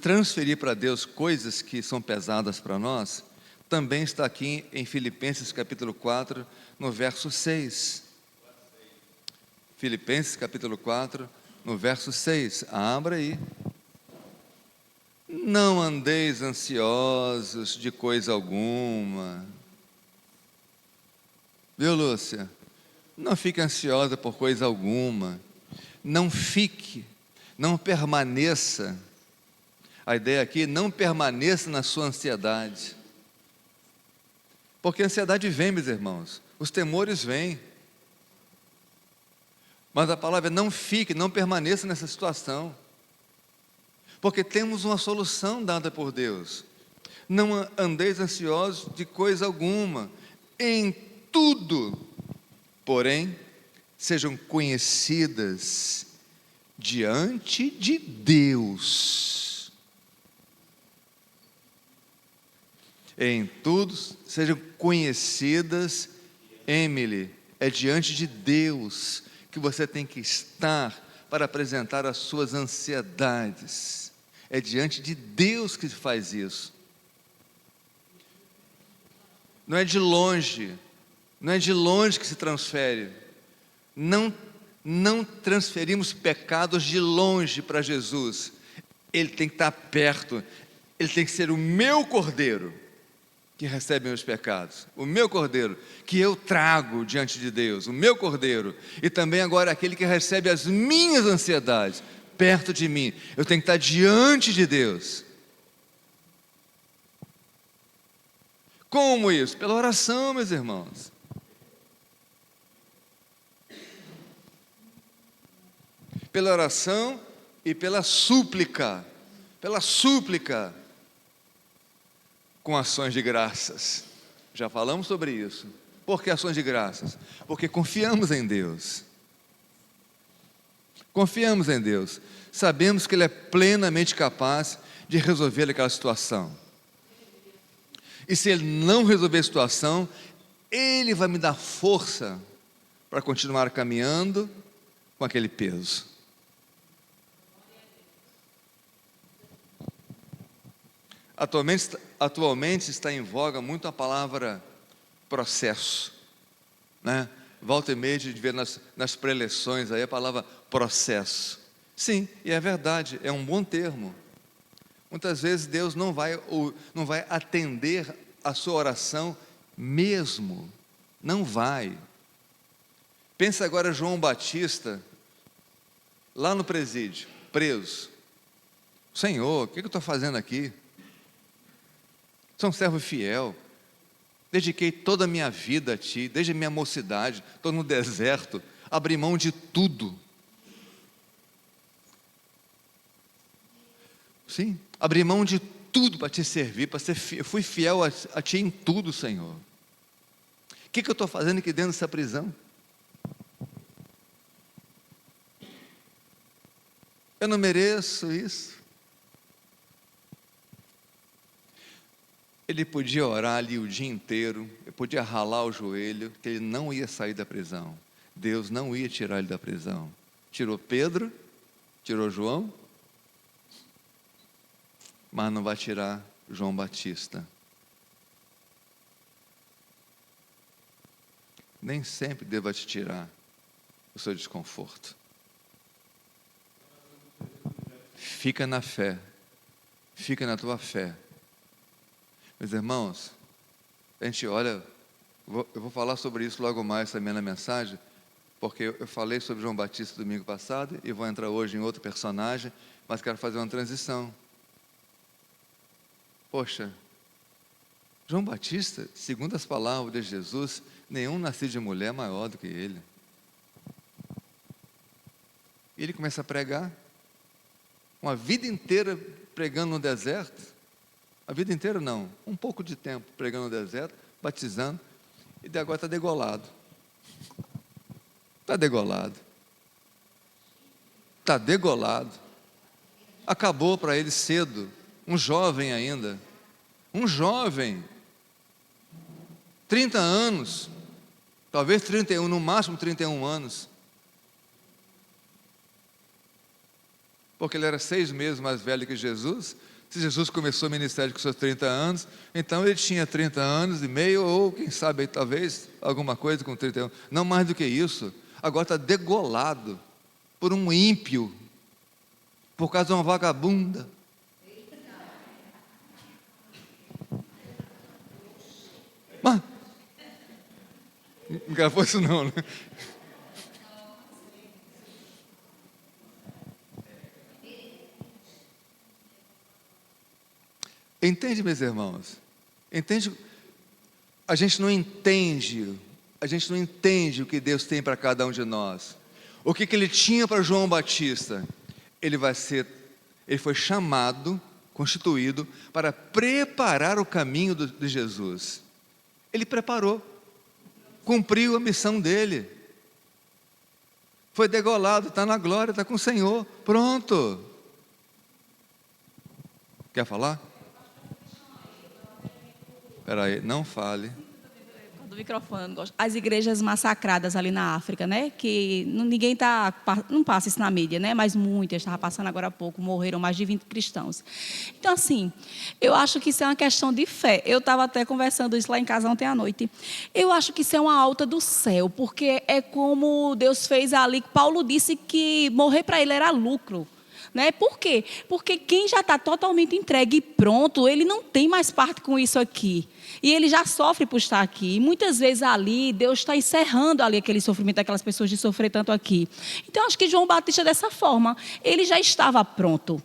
transferir para Deus coisas que são pesadas para nós, também está aqui em Filipenses capítulo 4, no verso 6. Filipenses capítulo 4, no verso 6. Abra aí. Não andeis ansiosos de coisa alguma. Viu, Lúcia? Não fique ansiosa por coisa alguma. Não fique, não permaneça. A ideia aqui, não permaneça na sua ansiedade. Porque a ansiedade vem, meus irmãos. Os temores vêm. Mas a palavra é não fique, não permaneça nessa situação. Porque temos uma solução dada por Deus. Não andeis ansiosos de coisa alguma. Em tudo, porém, sejam conhecidas diante de Deus. Em tudo, sejam conhecidas, Emily, é diante de Deus que você tem que estar para apresentar as suas ansiedades. É diante de Deus que se faz isso. Não é de longe. Não é de longe que se transfere. Não transferimos pecados de longe para Jesus. Ele tem que estar perto. Ele tem que ser o meu cordeiro que recebe meus pecados. O meu cordeiro que eu trago diante de Deus. O meu cordeiro. E também agora aquele que recebe as minhas ansiedades perto de mim. Eu tenho que estar diante de Deus. Como isso? Pela oração, meus irmãos. Pela oração e pela súplica, com ações de graças. Já falamos sobre isso. Por que ações de graças? Porque confiamos em Deus. Confiamos em Deus. Sabemos que Ele é plenamente capaz de resolver aquela situação. E se Ele não resolver a situação, Ele vai me dar força para continuar caminhando com aquele peso. Atualmente está em voga muito a palavra processo, né? Volta e meia de ver nas preleções aí a palavra processo. Sim, e é verdade, é um bom termo. Muitas vezes Deus não vai atender a sua oração mesmo, não vai. Pensa agora João Batista, lá no presídio, preso. Senhor, o que eu estou fazendo aqui? Sou um servo fiel, dediquei toda a minha vida a Ti, desde a minha mocidade, estou no deserto, abri mão de tudo. Sim, abri mão de tudo para Te servir, para ser fiel, fui fiel a Ti em tudo, Senhor. O que eu estou fazendo aqui dentro dessa prisão? Eu não mereço isso. Ele podia orar ali o dia inteiro, ele podia ralar o joelho, que ele não ia sair da prisão. Deus não ia tirar ele da prisão. Tirou Pedro, tirou João, mas não vai tirar João Batista. Nem sempre Deus vai te tirar o seu desconforto. Fica na fé, fica na tua fé. Meus irmãos, a gente olha, eu vou falar sobre isso logo mais também na mensagem, porque eu falei sobre João Batista domingo passado e vou entrar hoje em outro personagem, mas quero fazer uma transição. Poxa, João Batista, segundo as palavras de Jesus, nenhum nascido de mulher é maior do que ele. E ele começa a pregar, uma vida inteira pregando no deserto, a vida inteira não, um pouco de tempo pregando no deserto, batizando, e de agora está degolado. Está degolado. Está degolado. Acabou para ele cedo, um jovem ainda, um jovem, 30 anos, talvez 31, no máximo 31 anos, porque ele era 6 meses mais velho que Jesus. Se Jesus começou o ministério com seus 30 anos, então ele tinha 30 anos e meio, ou quem sabe, talvez, alguma coisa com 31, não mais do que isso. Agora está degolado por um ímpio, por causa de uma vagabunda. Mas, não gravou isso não, né? Entende, meus irmãos? Entende? A gente não entende o que Deus tem para cada um de nós. O que ele tinha para João Batista? Ele foi chamado, constituído, para preparar o caminho de Jesus. Ele preparou, cumpriu a missão dele. Foi degolado, está na glória, está com o Senhor, pronto. Quer falar? Espera aí, não fale. Do microfone, não gosto. As igrejas massacradas ali na África, né? Que ninguém não passa isso na mídia, né? Mas muitas, estava passando agora há pouco, morreram mais de 20 cristãos. Então, assim, eu acho que isso é uma questão de fé. Eu estava até conversando isso lá em casa ontem à noite. Eu acho que isso é uma alta do céu, porque é como Deus fez ali. Paulo disse que morrer para ele era lucro. Né? Por quê? Porque quem já está totalmente entregue e pronto, ele não tem mais parte com isso aqui. E ele já sofre por estar aqui. E muitas vezes ali, Deus está encerrando ali aquele sofrimento daquelas pessoas de sofrer tanto aqui. Então, acho que João Batista, dessa forma, ele já estava pronto.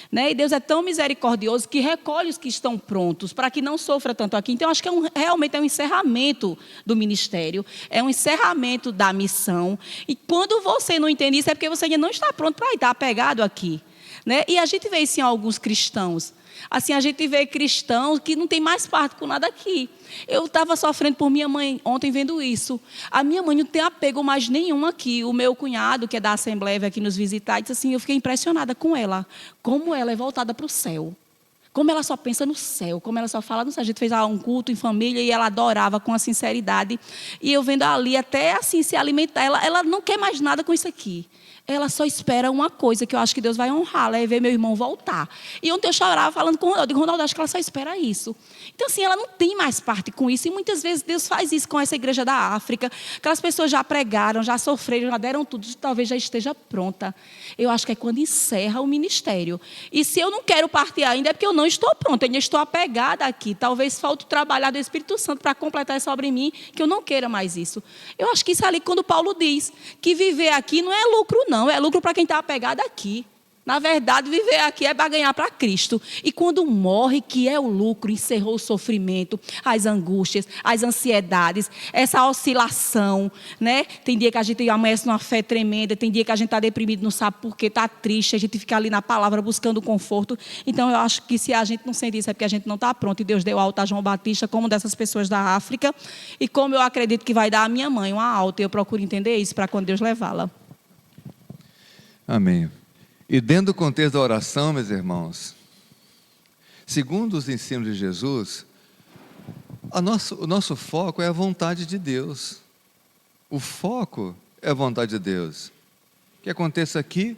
Né? E Deus é tão misericordioso que recolhe os que estão prontos para que não sofra tanto aqui. Então, acho que realmente é um encerramento do ministério, é um encerramento da missão. E quando você não entende isso, é porque você ainda não está pronto para estar apegado aqui. Né? E a gente vê isso em alguns cristãos. Assim, a gente vê cristãos que não tem mais parte com nada aqui. Eu estava sofrendo por minha mãe ontem vendo isso. A minha mãe não tem apego mais nenhum aqui. O meu cunhado, que é da Assembleia, veio aqui nos visitar, disse assim, eu fiquei impressionada com ela. Como ela é voltada para o céu. Como ela só pensa no céu. Como ela só fala no céu. A gente fez um culto em família e ela adorava com a sinceridade. E eu vendo ali até assim se alimentar. Ela não quer mais nada com isso aqui. Ela só espera uma coisa, que eu acho que Deus vai honrá-la, é ver meu irmão voltar. E ontem eu chorava falando com o Ronaldo, eu digo, Ronaldo, acho que ela só espera isso. Então, assim, ela não tem mais parte com isso, e muitas vezes Deus faz isso com essa igreja da África. Aquelas pessoas já pregaram, já sofreram, já deram tudo, talvez já esteja pronta. Eu acho que é quando encerra o ministério. E se eu não quero partir ainda, é porque eu não estou pronta, eu ainda estou apegada aqui. Talvez falte trabalhar do Espírito Santo para completar essa obra em mim, que eu não queira mais isso. Eu acho que isso é ali quando Paulo diz que viver aqui não é lucro, não. É lucro para quem está apegado aqui. Na verdade, viver aqui é para ganhar para Cristo. E quando morre, que é o lucro, encerrou o sofrimento, as angústias, as ansiedades, essa oscilação. Né? Tem dia que a gente amanhece numa fé tremenda, tem dia que a gente está deprimido, não sabe por quê, está triste, a gente fica ali na palavra buscando conforto. Então, eu acho que se a gente não sente isso, é porque a gente não está pronto. E Deus deu alta a João Batista, como dessas pessoas da África. E como eu acredito que vai dar a minha mãe uma alta. E eu procuro entender isso para quando Deus levá-la. Amém. E dentro do contexto da oração, meus irmãos, segundo os ensinos de Jesus, o nosso foco é a vontade de Deus. O foco é a vontade de Deus. Que aconteça aqui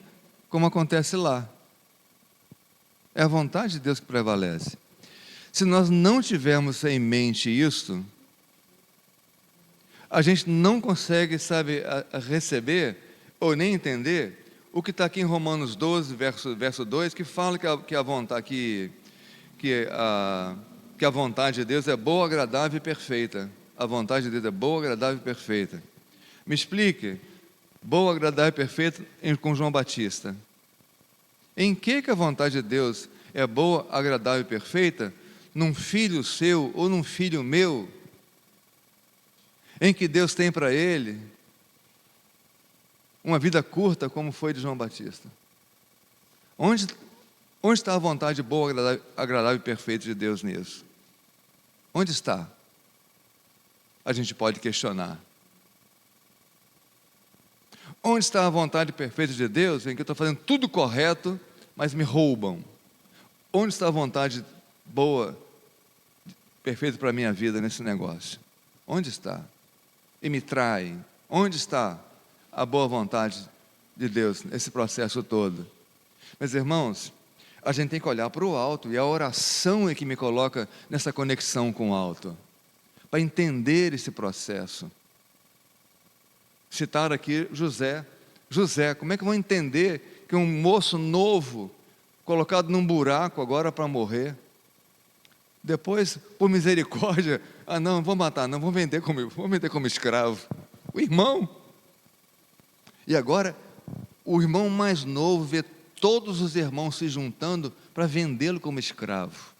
como acontece lá. É a vontade de Deus que prevalece. Se nós não tivermos em mente isso, a gente não consegue, a receber ou nem entender o que está aqui em Romanos 12, verso 2, que fala que a vontade de Deus é boa, agradável e perfeita. A vontade de Deus é boa, agradável e perfeita. Me explique, boa, agradável e perfeita com João Batista. Em que a vontade de Deus é boa, agradável e perfeita? Num filho seu ou num filho meu? em que Deus tem para ele uma vida curta como foi de João Batista? Onde está a vontade boa, agradável e perfeita de Deus nisso? Onde está? A gente pode questionar. Onde está a vontade perfeita de Deus em que eu estou fazendo tudo correto, mas me roubam? Onde está a vontade boa, perfeita para a minha vida nesse negócio? Onde está? E me traem. Onde está a boa vontade de Deus nesse processo todo? Meus irmãos, a gente tem que olhar para o alto, e a oração é que me coloca nessa conexão com o alto, para entender esse processo. Citar aqui José. José, como é que vão entender que um moço novo, colocado num buraco agora para morrer, depois, por misericórdia, não vou matar, não vou vender como escravo. O irmão. E agora, o irmão mais novo vê todos os irmãos se juntando para vendê-lo como escravo.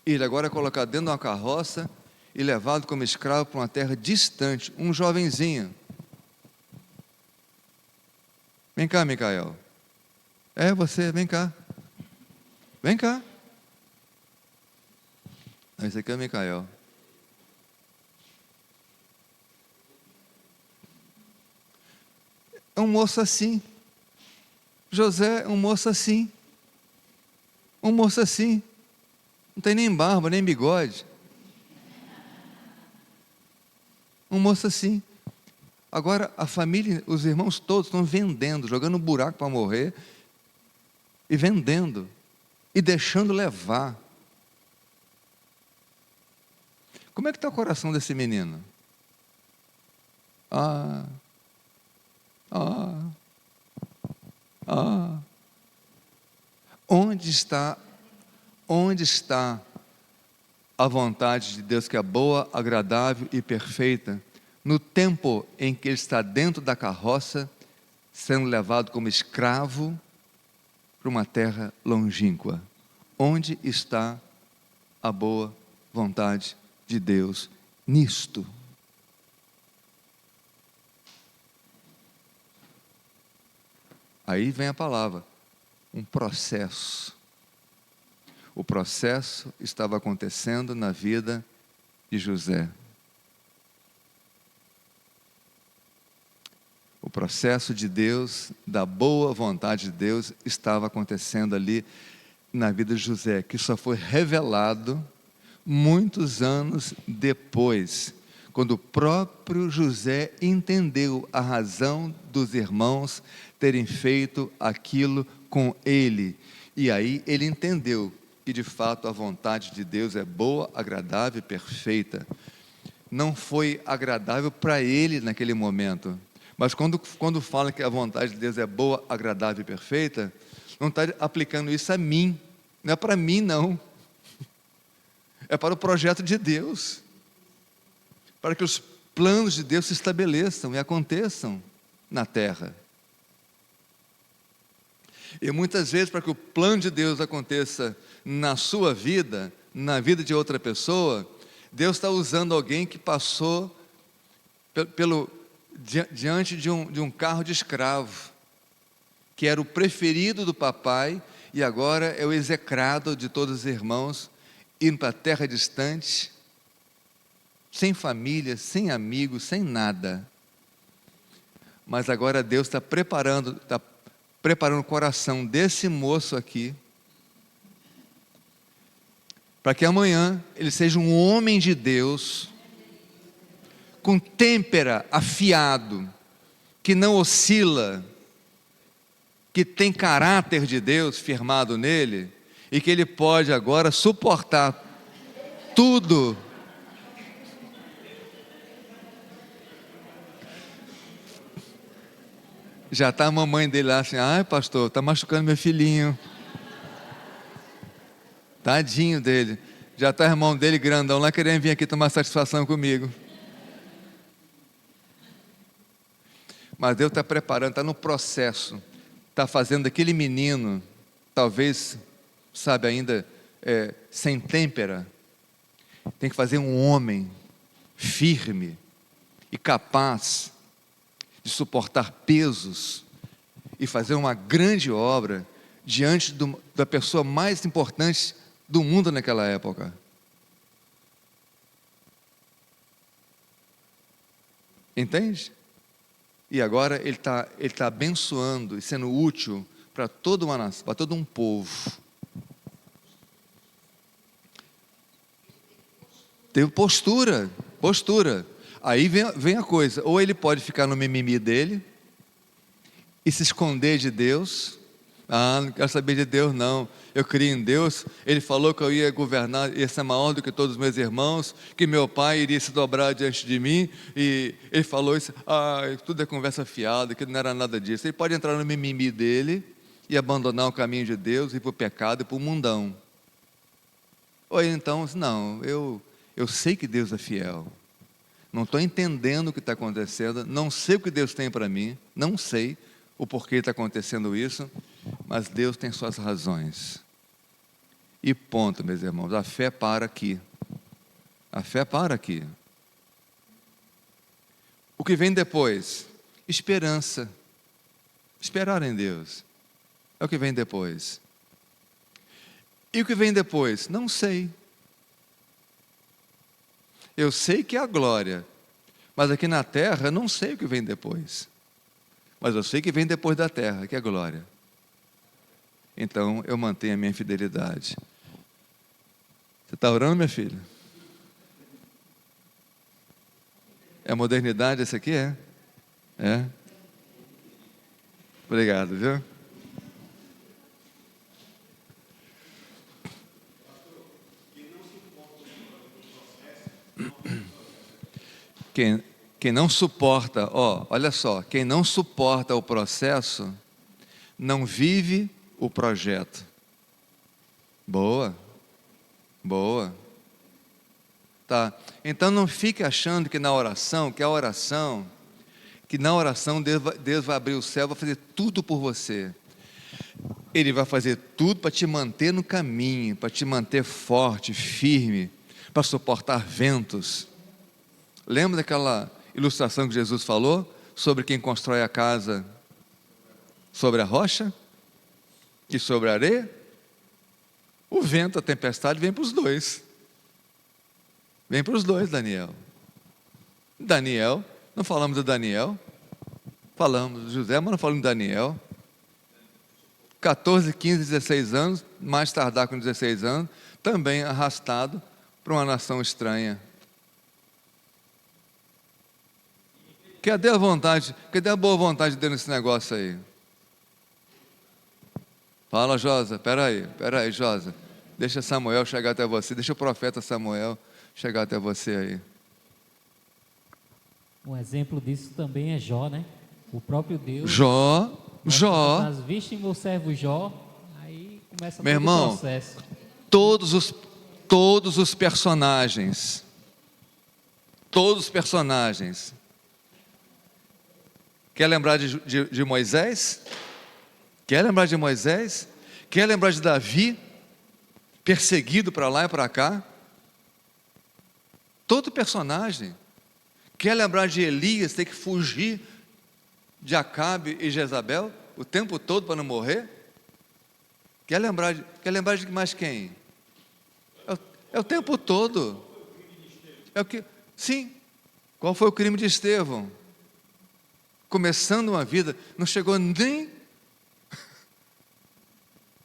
Ele agora é colocado dentro de uma carroça e levado como escravo para uma terra distante, um jovenzinho. Vem cá, Micael. É você, vem cá. Vem cá. Esse aqui é o Micael. É um moço assim. José é um moço assim. Um moço assim. Não tem nem barba, nem bigode. Um moço assim. Agora a família, os irmãos todos estão vendendo, jogando um buraco para morrer, e vendendo, e deixando levar. Como é que está o coração desse menino? Onde está a vontade de Deus, que é boa, agradável e perfeita, no tempo em que ele está dentro da carroça, sendo levado como escravo para uma terra longínqua? Onde está a boa vontade de Deus nisto? Aí vem a palavra, um processo. O processo estava acontecendo na vida de José. O processo de Deus, da boa vontade de Deus, estava acontecendo ali na vida de José, que só foi revelado muitos anos depois, quando o próprio José entendeu a razão dos irmãos terem feito aquilo com ele. E aí ele entendeu que de fato a vontade de Deus é boa, agradável e perfeita. Não foi agradável para ele naquele momento, mas quando fala que a vontade de Deus é boa, agradável e perfeita, não está aplicando isso a mim, não é para mim não, é para o projeto de Deus, para que os planos de Deus se estabeleçam e aconteçam na terra. E muitas vezes, para que o plano de Deus aconteça na sua vida, na vida de outra pessoa, Deus está usando alguém que passou diante de um carro de escravo, que era o preferido do papai, e agora é o execrado de todos os irmãos, indo para a terra distante, sem família, sem amigos, sem nada. Mas agora Deus está preparando o coração desse moço aqui, para que amanhã ele seja um homem de Deus, com têmpera, afiado, que não oscila, que tem caráter de Deus firmado nele, e que ele pode agora suportar tudo. Já está a mamãe dele lá assim, ai pastor, está machucando meu filhinho. Tadinho dele. Já está o irmão dele grandão lá querendo vir aqui tomar satisfação comigo. Mas Deus está preparando, está no processo, está fazendo aquele menino, talvez, sabe, ainda sem têmpera, tem que fazer um homem firme e capaz de suportar pesos e fazer uma grande obra diante da pessoa mais importante do mundo naquela época. Entende? E agora ele tá abençoando e sendo útil para toda uma nação, para todo um povo. Teve postura. Aí vem a coisa, ou ele pode ficar no mimimi dele e se esconder de Deus. Não quero saber de Deus não, eu creio em Deus, Ele falou que eu ia governar, ia ser maior do que todos os meus irmãos, que meu pai iria se dobrar diante de mim, e Ele falou isso, tudo é conversa fiada, que não era nada disso. Ele pode entrar no mimimi dele e abandonar o caminho de Deus, ir para o pecado e para o mundão. Ou então, não, eu sei que Deus é fiel, não estou entendendo o que está acontecendo, não sei o que Deus tem para mim, não sei o porquê está acontecendo isso, mas Deus tem suas razões. E ponto, meus irmãos, a fé para aqui. A fé para aqui. O que vem depois? Esperança. Esperar em Deus. É o que vem depois. E o que vem depois? Não sei. Eu sei que é a glória, mas aqui na terra não sei o que vem depois. Mas eu sei que vem depois da terra, que é a glória. Então eu mantenho a minha fidelidade. Você está orando, minha filha? É modernidade essa aqui? É? Obrigado, viu? Quem não suporta, olha só, quem não suporta o processo, não vive o projeto. Boa. Tá, então não fique achando que na oração Deus vai abrir o céu, vai fazer tudo por você. Ele vai fazer tudo para te manter no caminho, para te manter forte, firme, para suportar ventos. Lembra daquela ilustração que Jesus falou sobre quem constrói a casa sobre a rocha e sobre a areia? O vento, a tempestade vem para os dois. Vem para os dois, Daniel. Não falamos de Daniel, falamos de José, mas não falamos de Daniel. 14, 15, 16 anos, mais tardar com 16 anos, também arrastado para uma nação estranha. Cadê a vontade? Cadê a boa vontade dele nesse negócio aí? Fala, Josa, espera aí, Josa. Deixa Samuel chegar até você, deixa o profeta Samuel chegar até você aí. Um exemplo disso também é Jó, né? O próprio Deus. Jó. As vistas em meu servo Jó, aí começa Meu todo irmão, o processo. Todos os personagens. Quer lembrar de Moisés? Quer lembrar de Moisés? Quer lembrar de Davi? Perseguido para lá e para cá? Todo personagem. Quer lembrar de Elias, ter que fugir de Acabe e Jezabel o tempo todo para não morrer? Quer lembrar de mais quem? É o tempo todo. Sim. Qual foi o crime de Estevão? Começando uma vida, não chegou nem.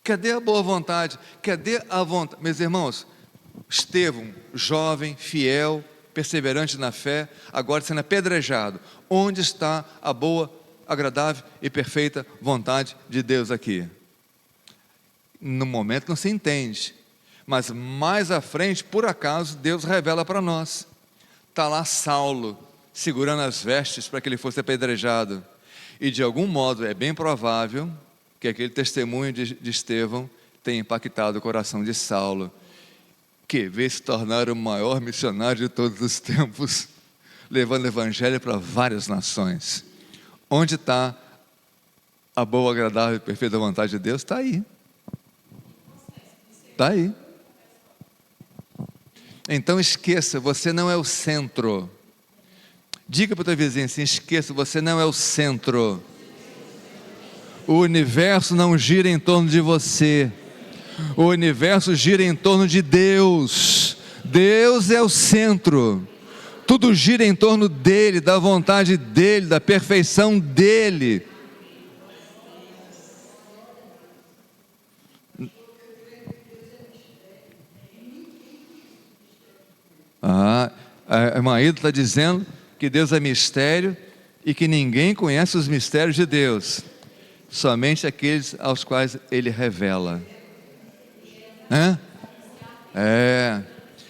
Cadê a boa vontade? Cadê a vontade? Meus irmãos, Estevão, jovem, fiel, perseverante na fé, agora sendo apedrejado. Onde está a boa, agradável e perfeita vontade de Deus aqui? No momento não se entende, mas mais à frente, por acaso, Deus revela para nós. Está lá Saulo, segurando as vestes para que ele fosse apedrejado. E de algum modo é bem provável que aquele testemunho de Estevão tenha impactado o coração de Saulo, que veio se tornar o maior missionário de todos os tempos, levando o evangelho para várias nações. Onde está a boa, agradável e perfeita vontade de Deus? Está aí. Então esqueça, você não é o centro. Diga para o teu vizinho assim: esqueça, você não é o centro. O universo não gira em torno de você. O universo gira em torno de Deus. Deus é o centro. Tudo gira em torno dele, da vontade dele, da perfeição dele. A irmã Ida está dizendo que Deus é mistério e que ninguém conhece os mistérios de Deus, somente aqueles aos quais Ele revela.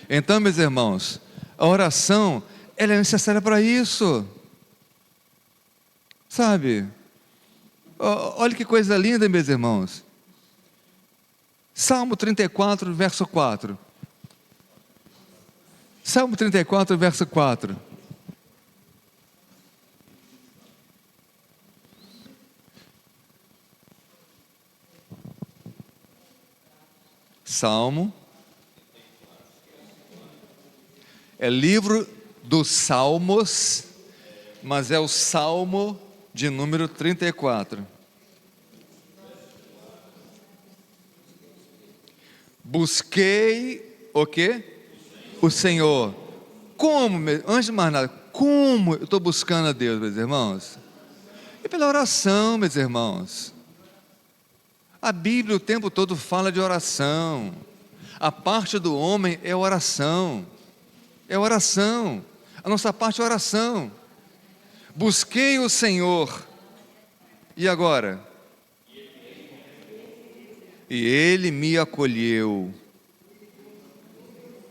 Então, meus irmãos, a oração, ela é necessária para isso. Sabe? Olha que coisa linda, meus irmãos. Salmo 34, verso 4. Salmo 34, verso 4. Salmo é livro dos Salmos, mas é o Salmo de número 34. Busquei o quê? O Senhor. Como? Antes de mais nada, como eu estou buscando a Deus, meus irmãos? É pela oração, meus irmãos. A Bíblia o tempo todo fala de oração. A parte do homem é oração. É oração. A nossa parte é oração. Busquei o Senhor. E agora? E Ele me acolheu.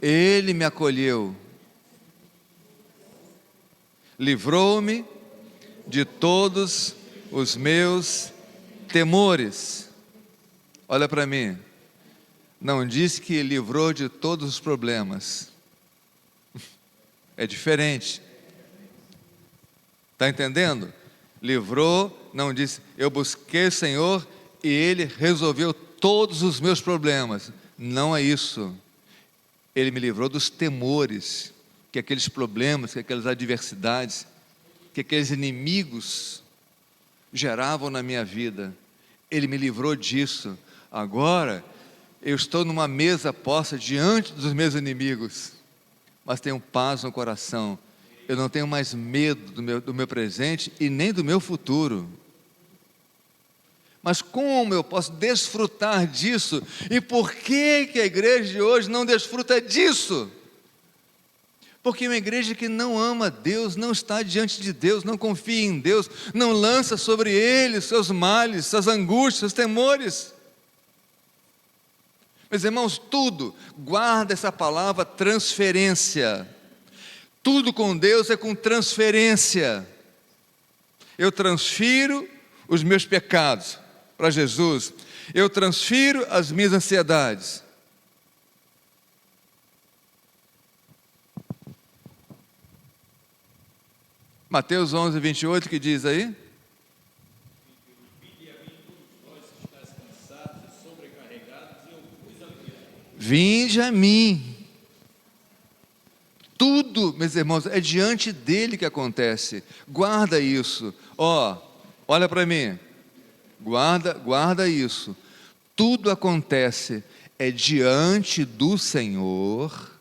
Ele me acolheu. Livrou-me de todos os meus temores. Olha para mim. Não diz que livrou de todos os problemas. É diferente. Está entendendo? Livrou, não disse, eu busquei o Senhor e Ele resolveu todos os meus problemas. Não é isso. Ele me livrou dos temores, que aqueles problemas, que aquelas adversidades, que aqueles inimigos geravam na minha vida. Ele me livrou disso. Agora, eu estou numa mesa posta diante dos meus inimigos, mas tenho paz no coração. Eu não tenho mais medo do meu presente e nem do meu futuro. Mas como eu posso desfrutar disso? E por que a igreja de hoje não desfruta disso? Porque uma igreja que não ama Deus, não está diante de Deus, não confia em Deus, não lança sobre Ele seus males, suas angústias, seus temores. Meus irmãos, tudo, guarda essa palavra transferência. Tudo com Deus é com transferência. Eu transfiro os meus pecados para Jesus. Eu transfiro as minhas ansiedades. Mateus 11, 28, que diz aí? Vinde a mim. Tudo, meus irmãos, é diante dele que acontece. Guarda isso. Olha para mim. Guarda isso. Tudo acontece é diante do Senhor.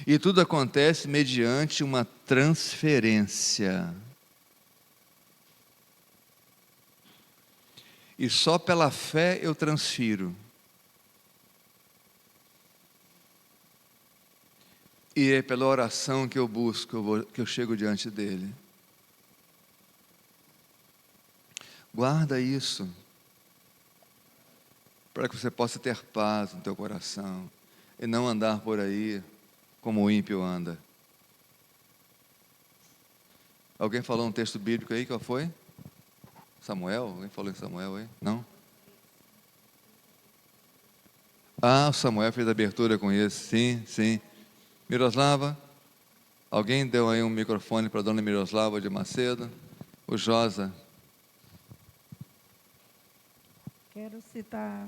E tudo acontece mediante uma transferência. E só pela fé eu transfiro. E é pela oração que eu busco, que eu chego diante dele. Guarda isso, para que você possa ter paz no teu coração, e não andar por aí como o ímpio anda. Alguém falou um texto bíblico aí, qual foi? Samuel? Alguém falou em Samuel aí? Não? O Samuel fez abertura com isso, sim. Miroslava, alguém deu aí um microfone para a dona Miroslava de Macedo? O Josa. Quero citar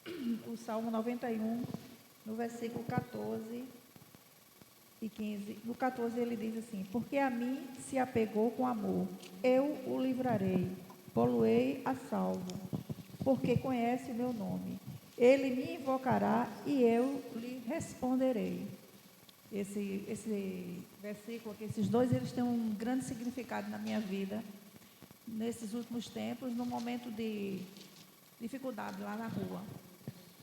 o Salmo 91, no versículo 14 e 15. No 14 ele diz assim: porque a mim se apegou com amor, eu o livrarei, poluei a salvo, porque conhece o meu nome. Ele me invocará e eu lhe responderei. Esse versículo aqui, esses dois, eles têm um grande significado na minha vida, nesses últimos tempos, no momento de dificuldade lá na rua.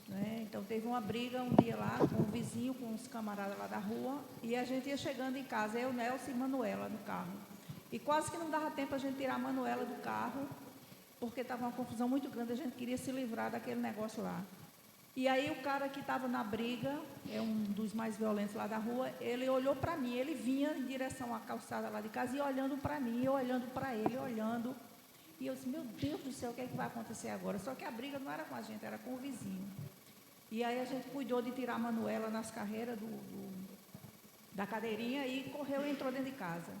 Né? Então, teve uma briga um dia lá com o vizinho, com os camaradas lá da rua, e a gente ia chegando em casa, eu, Nelson e Manuela no carro. E quase que não dava tempo a gente tirar a Manuela do carro, porque estava uma confusão muito grande, a gente queria se livrar daquele negócio lá. E aí o cara que estava na briga, é um dos mais violentos lá da rua, ele olhou para mim, ele vinha em direção à calçada lá de casa e olhando para mim, eu olhando para ele, olhando. E eu disse, meu Deus do céu, o que é que vai acontecer agora? Só que a briga não era com a gente, era com o vizinho. E aí a gente cuidou de tirar a Manuela nas carreiras da cadeirinha e correu e entrou dentro de casa.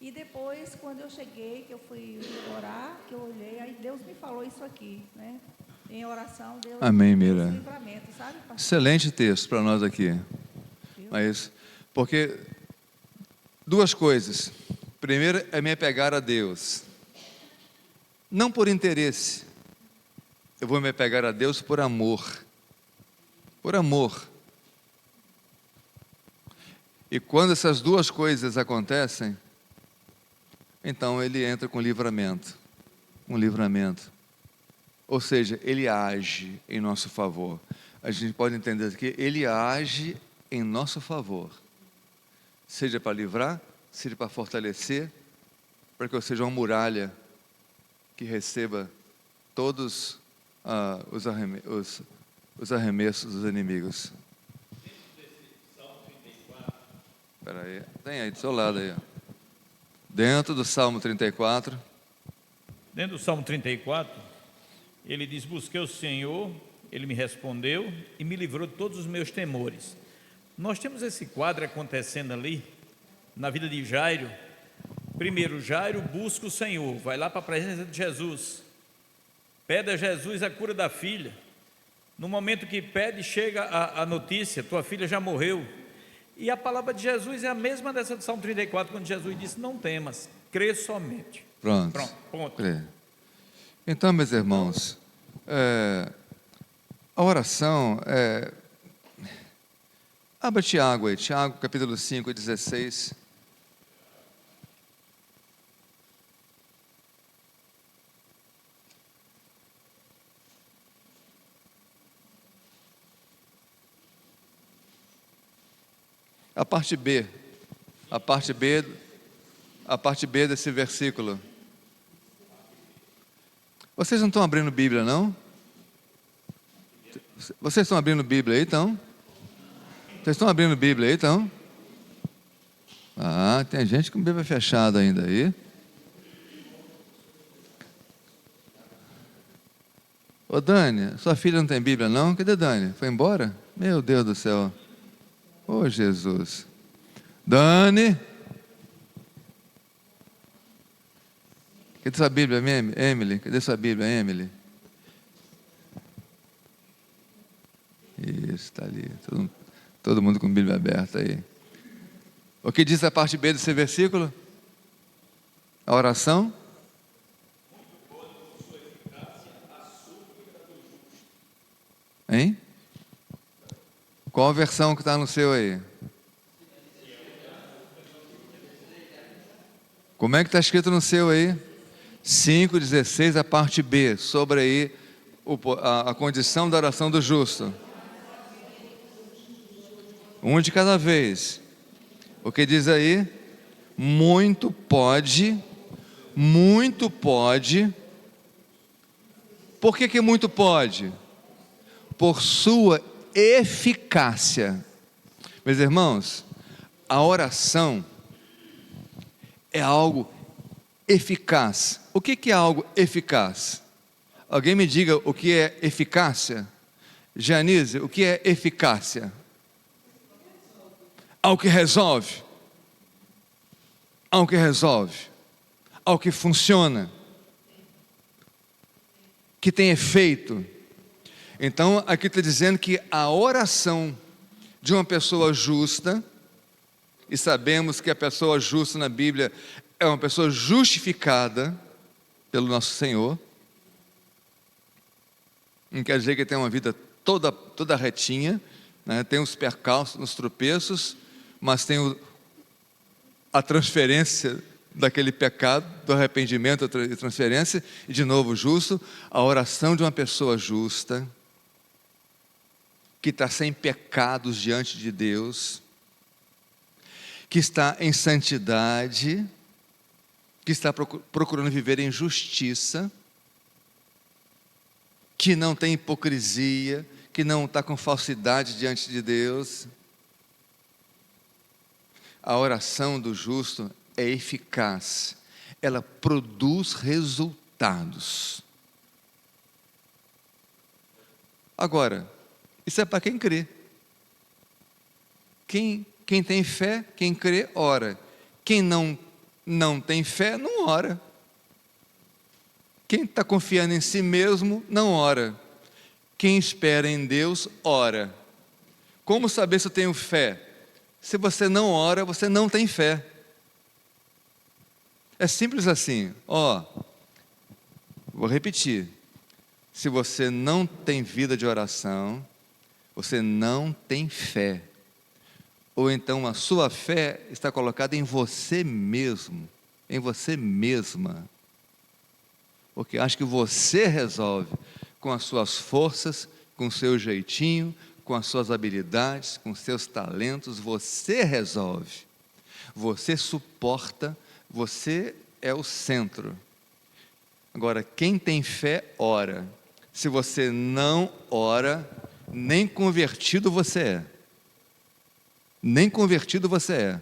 E depois, quando eu cheguei, que eu fui orar, que eu olhei, aí Deus me falou isso aqui, né? Em oração, Deus Amém, me deu Mira. esse livramento, sabe, pastor? Excelente texto para nós aqui. Mas, porque duas coisas. Primeiro é me apegar a Deus. Não por interesse. Eu vou me apegar a Deus por amor. Por amor. E quando essas duas coisas acontecem, então ele entra com livramento. Um livramento. Ou seja, ele age em nosso favor. A gente pode entender que ele age em nosso favor. Seja para livrar, seja para fortalecer, para que eu seja uma muralha que receba todos os arremessos dos inimigos. Espera aí, tem aí do seu lado aí. Dentro do Salmo 34. Dentro do Salmo 34, ele diz, busquei o Senhor, ele me respondeu e me livrou de todos os meus temores. Nós temos esse quadro acontecendo ali, na vida de Jairo. Primeiro, Jairo busca o Senhor, vai lá para a presença de Jesus, pede a Jesus a cura da filha. No momento que pede, chega a notícia, tua filha já morreu. E a palavra de Jesus é a mesma dessa do Salmo 34, quando Jesus disse, não temas, crê somente. Pronto. Ponto. Crê. Então, meus irmãos, a oração abra Tiago aí, Tiago capítulo 5, 16. A parte B desse versículo. Vocês não estão abrindo Bíblia, não? Vocês estão abrindo Bíblia aí, então? Vocês estão abrindo Bíblia aí, então? Ah, tem gente com Bíblia fechada ainda aí. Ô Dani, sua filha não tem Bíblia, não? Cadê Dani? Foi embora? Meu Deus do céu. Ô Jesus. Dani. Cadê sua Bíblia, Emily? Cadê sua Bíblia, Emily? Isso, está ali. Todo mundo com Bíblia aberta aí. O que diz a parte B desse versículo? A oração? Hein? Qual a versão que está no seu aí? Como é que está escrito no seu aí? 5,16, a parte B, sobre aí a condição da oração do justo. Um de cada vez. O que diz aí? Muito pode. Por que muito pode? Por sua eficácia. Meus irmãos, a oração é algo eficaz. O que é algo eficaz? Alguém me diga o que é eficácia? Janice, o que é eficácia? Algo que resolve. Algo que resolve. Algo que funciona. Que tem efeito. Então, aqui está dizendo que a oração de uma pessoa justa e sabemos que a pessoa justa na Bíblia é uma pessoa justificada pelo nosso Senhor. Não quer dizer que tem uma vida toda retinha, né? Tem os percalços, os tropeços, mas tem a transferência daquele pecado, do arrependimento e transferência, e de novo justo. A oração de uma pessoa justa, que está sem pecados diante de Deus, que está em santidade, que está procurando viver em justiça, que não tem hipocrisia, que não está com falsidade diante de Deus. A oração do justo é eficaz, ela produz resultados. Agora, isso é para quem crê. Quem tem fé, quem crê, ora. Quem não tem fé, não ora. Quem está confiando em si mesmo, não ora. Quem espera em Deus, ora. Como saber se eu tenho fé? Se você não ora, você não tem fé. É simples assim. Vou repetir. Se você não tem vida de oração, você não tem fé. Ou então a sua fé está colocada em você mesmo, em você mesma. Porque acho que você resolve com as suas forças, com o seu jeitinho, com as suas habilidades, com os seus talentos, você resolve. Você suporta, você é o centro. Agora, quem tem fé, ora. Se você não ora, nem convertido você é. Nem convertido você é.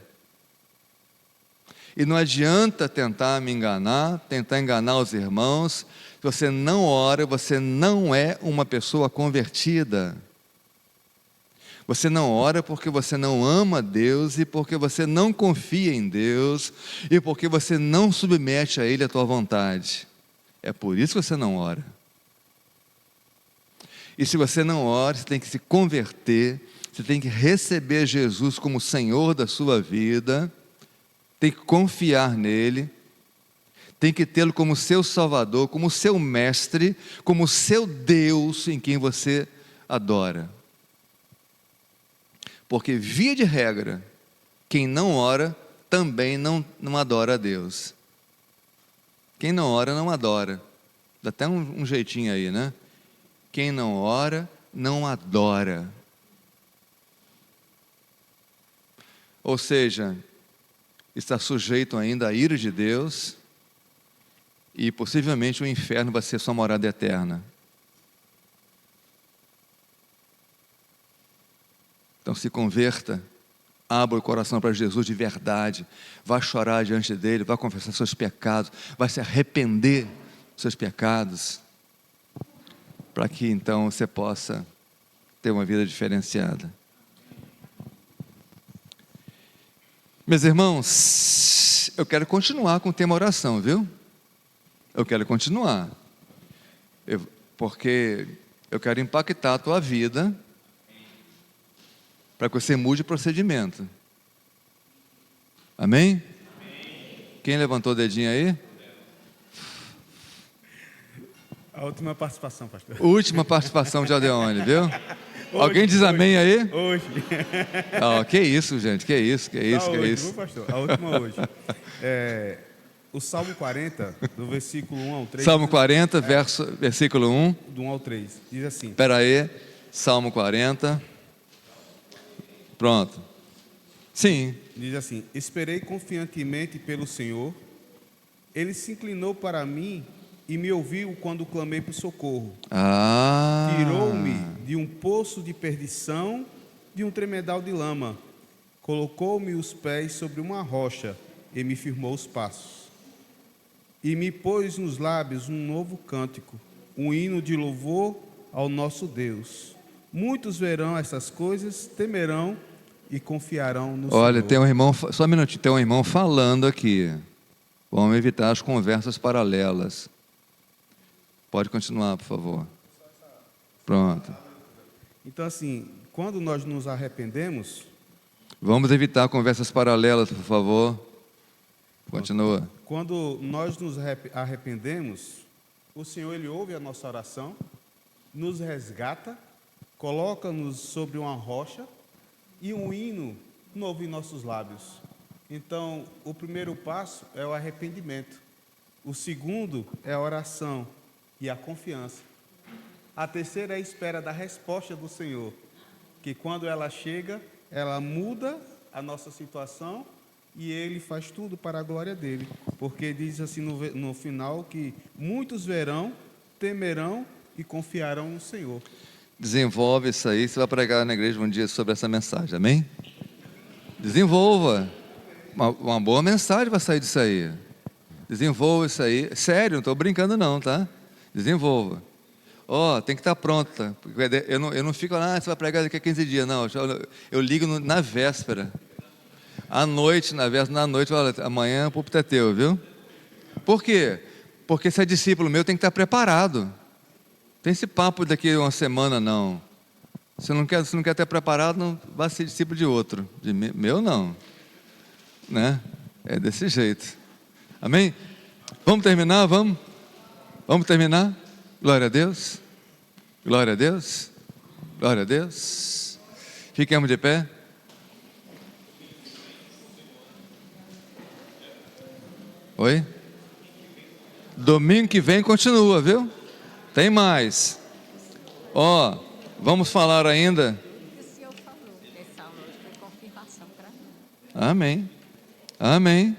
E não adianta tentar me enganar, tentar enganar os irmãos. Se você não ora, você não é uma pessoa convertida. Você não ora porque você não ama Deus, e porque você não confia em Deus, e porque você não submete a Ele a tua vontade. É por isso que você não ora. E se você não ora, você tem que se converter, você tem que receber Jesus como Senhor da sua vida, tem que confiar nele, tem que tê-lo como seu Salvador, como seu Mestre, como seu Deus em quem você adora. Porque, via de regra, quem não ora também não adora a Deus. Quem não ora não adora. Dá até um jeitinho aí, né? Quem não ora não adora. Ou seja, está sujeito ainda à ira de Deus, e possivelmente o inferno vai ser sua morada eterna. Então se converta, abra o coração para Jesus de verdade, vai chorar diante dele, vai confessar seus pecados, vai se arrepender dos seus pecados, para que então você possa ter uma vida diferenciada. Meus irmãos, eu quero continuar com o tema oração, viu? Eu quero continuar, porque eu quero impactar a tua vida, para que você mude o procedimento. Amém? Quem levantou o dedinho aí? A última participação, pastor. Última participação de Aldeone, viu? Alguém diz amém aí? Hoje. Que isso, gente, que isso. Viu, pastor? A última hoje. O Salmo 40, do versículo 1 ao 3. Salmo 40, versículo 1. Do 1 ao 3. Diz assim. Espera aí, Salmo 40. Pronto. Sim. Diz assim: esperei confiantemente pelo Senhor, Ele se inclinou para mim e me ouviu quando clamei por socorro. Tirou-me de um poço de perdição, de um tremedal de lama. Colocou-me os pés sobre uma rocha e me firmou os passos. E me pôs nos lábios um novo cântico, um hino de louvor ao nosso Deus. Muitos verão essas coisas, temerão e confiarão no Senhor. Olha, tem um irmão, só um minutinho, tem um irmão falando aqui. Vamos evitar as conversas paralelas. Pode continuar, por favor. Pronto. Então, assim, quando nós nos arrependemos... Vamos evitar conversas paralelas, por favor. Continua. Quando nós nos arrependemos, o Senhor, Ele ouve a nossa oração, nos resgata, coloca-nos sobre uma rocha e um hino novo em nossos lábios. Então, o primeiro passo é o arrependimento. O segundo é a oração e a confiança. A terceira é a espera da resposta do Senhor, que quando ela chega, ela muda a nossa situação e Ele faz tudo para a glória dEle. Porque diz assim no final que muitos verão, temerão e confiarão no Senhor. Desenvolve isso aí, você vai pregar na igreja um dia sobre essa mensagem, amém? Desenvolva. Uma boa mensagem vai sair disso aí. Desenvolva isso aí. Sério, não estou brincando não, tá? Desenvolva. Tem que estar pronta. Eu não fico lá, você vai pregar daqui a 15 dias. Não, eu ligo na véspera. À noite, na noite, olha, amanhã o púlpito é teu, viu? Por quê? Porque se é discípulo meu, tem que estar preparado. Tem esse papo daqui a uma semana, não. Se não quer estar preparado, não vai ser discípulo de outro. Meu, não. Né? É desse jeito. Amém? Vamos terminar? Vamos terminar? Glória a Deus. Glória a Deus. Glória a Deus. Fiquemos de pé. Oi? Domingo que vem continua, viu? Tem mais. Vamos falar ainda. O senhor falou, essa aula foi confirmação para mim. Amém. Amém.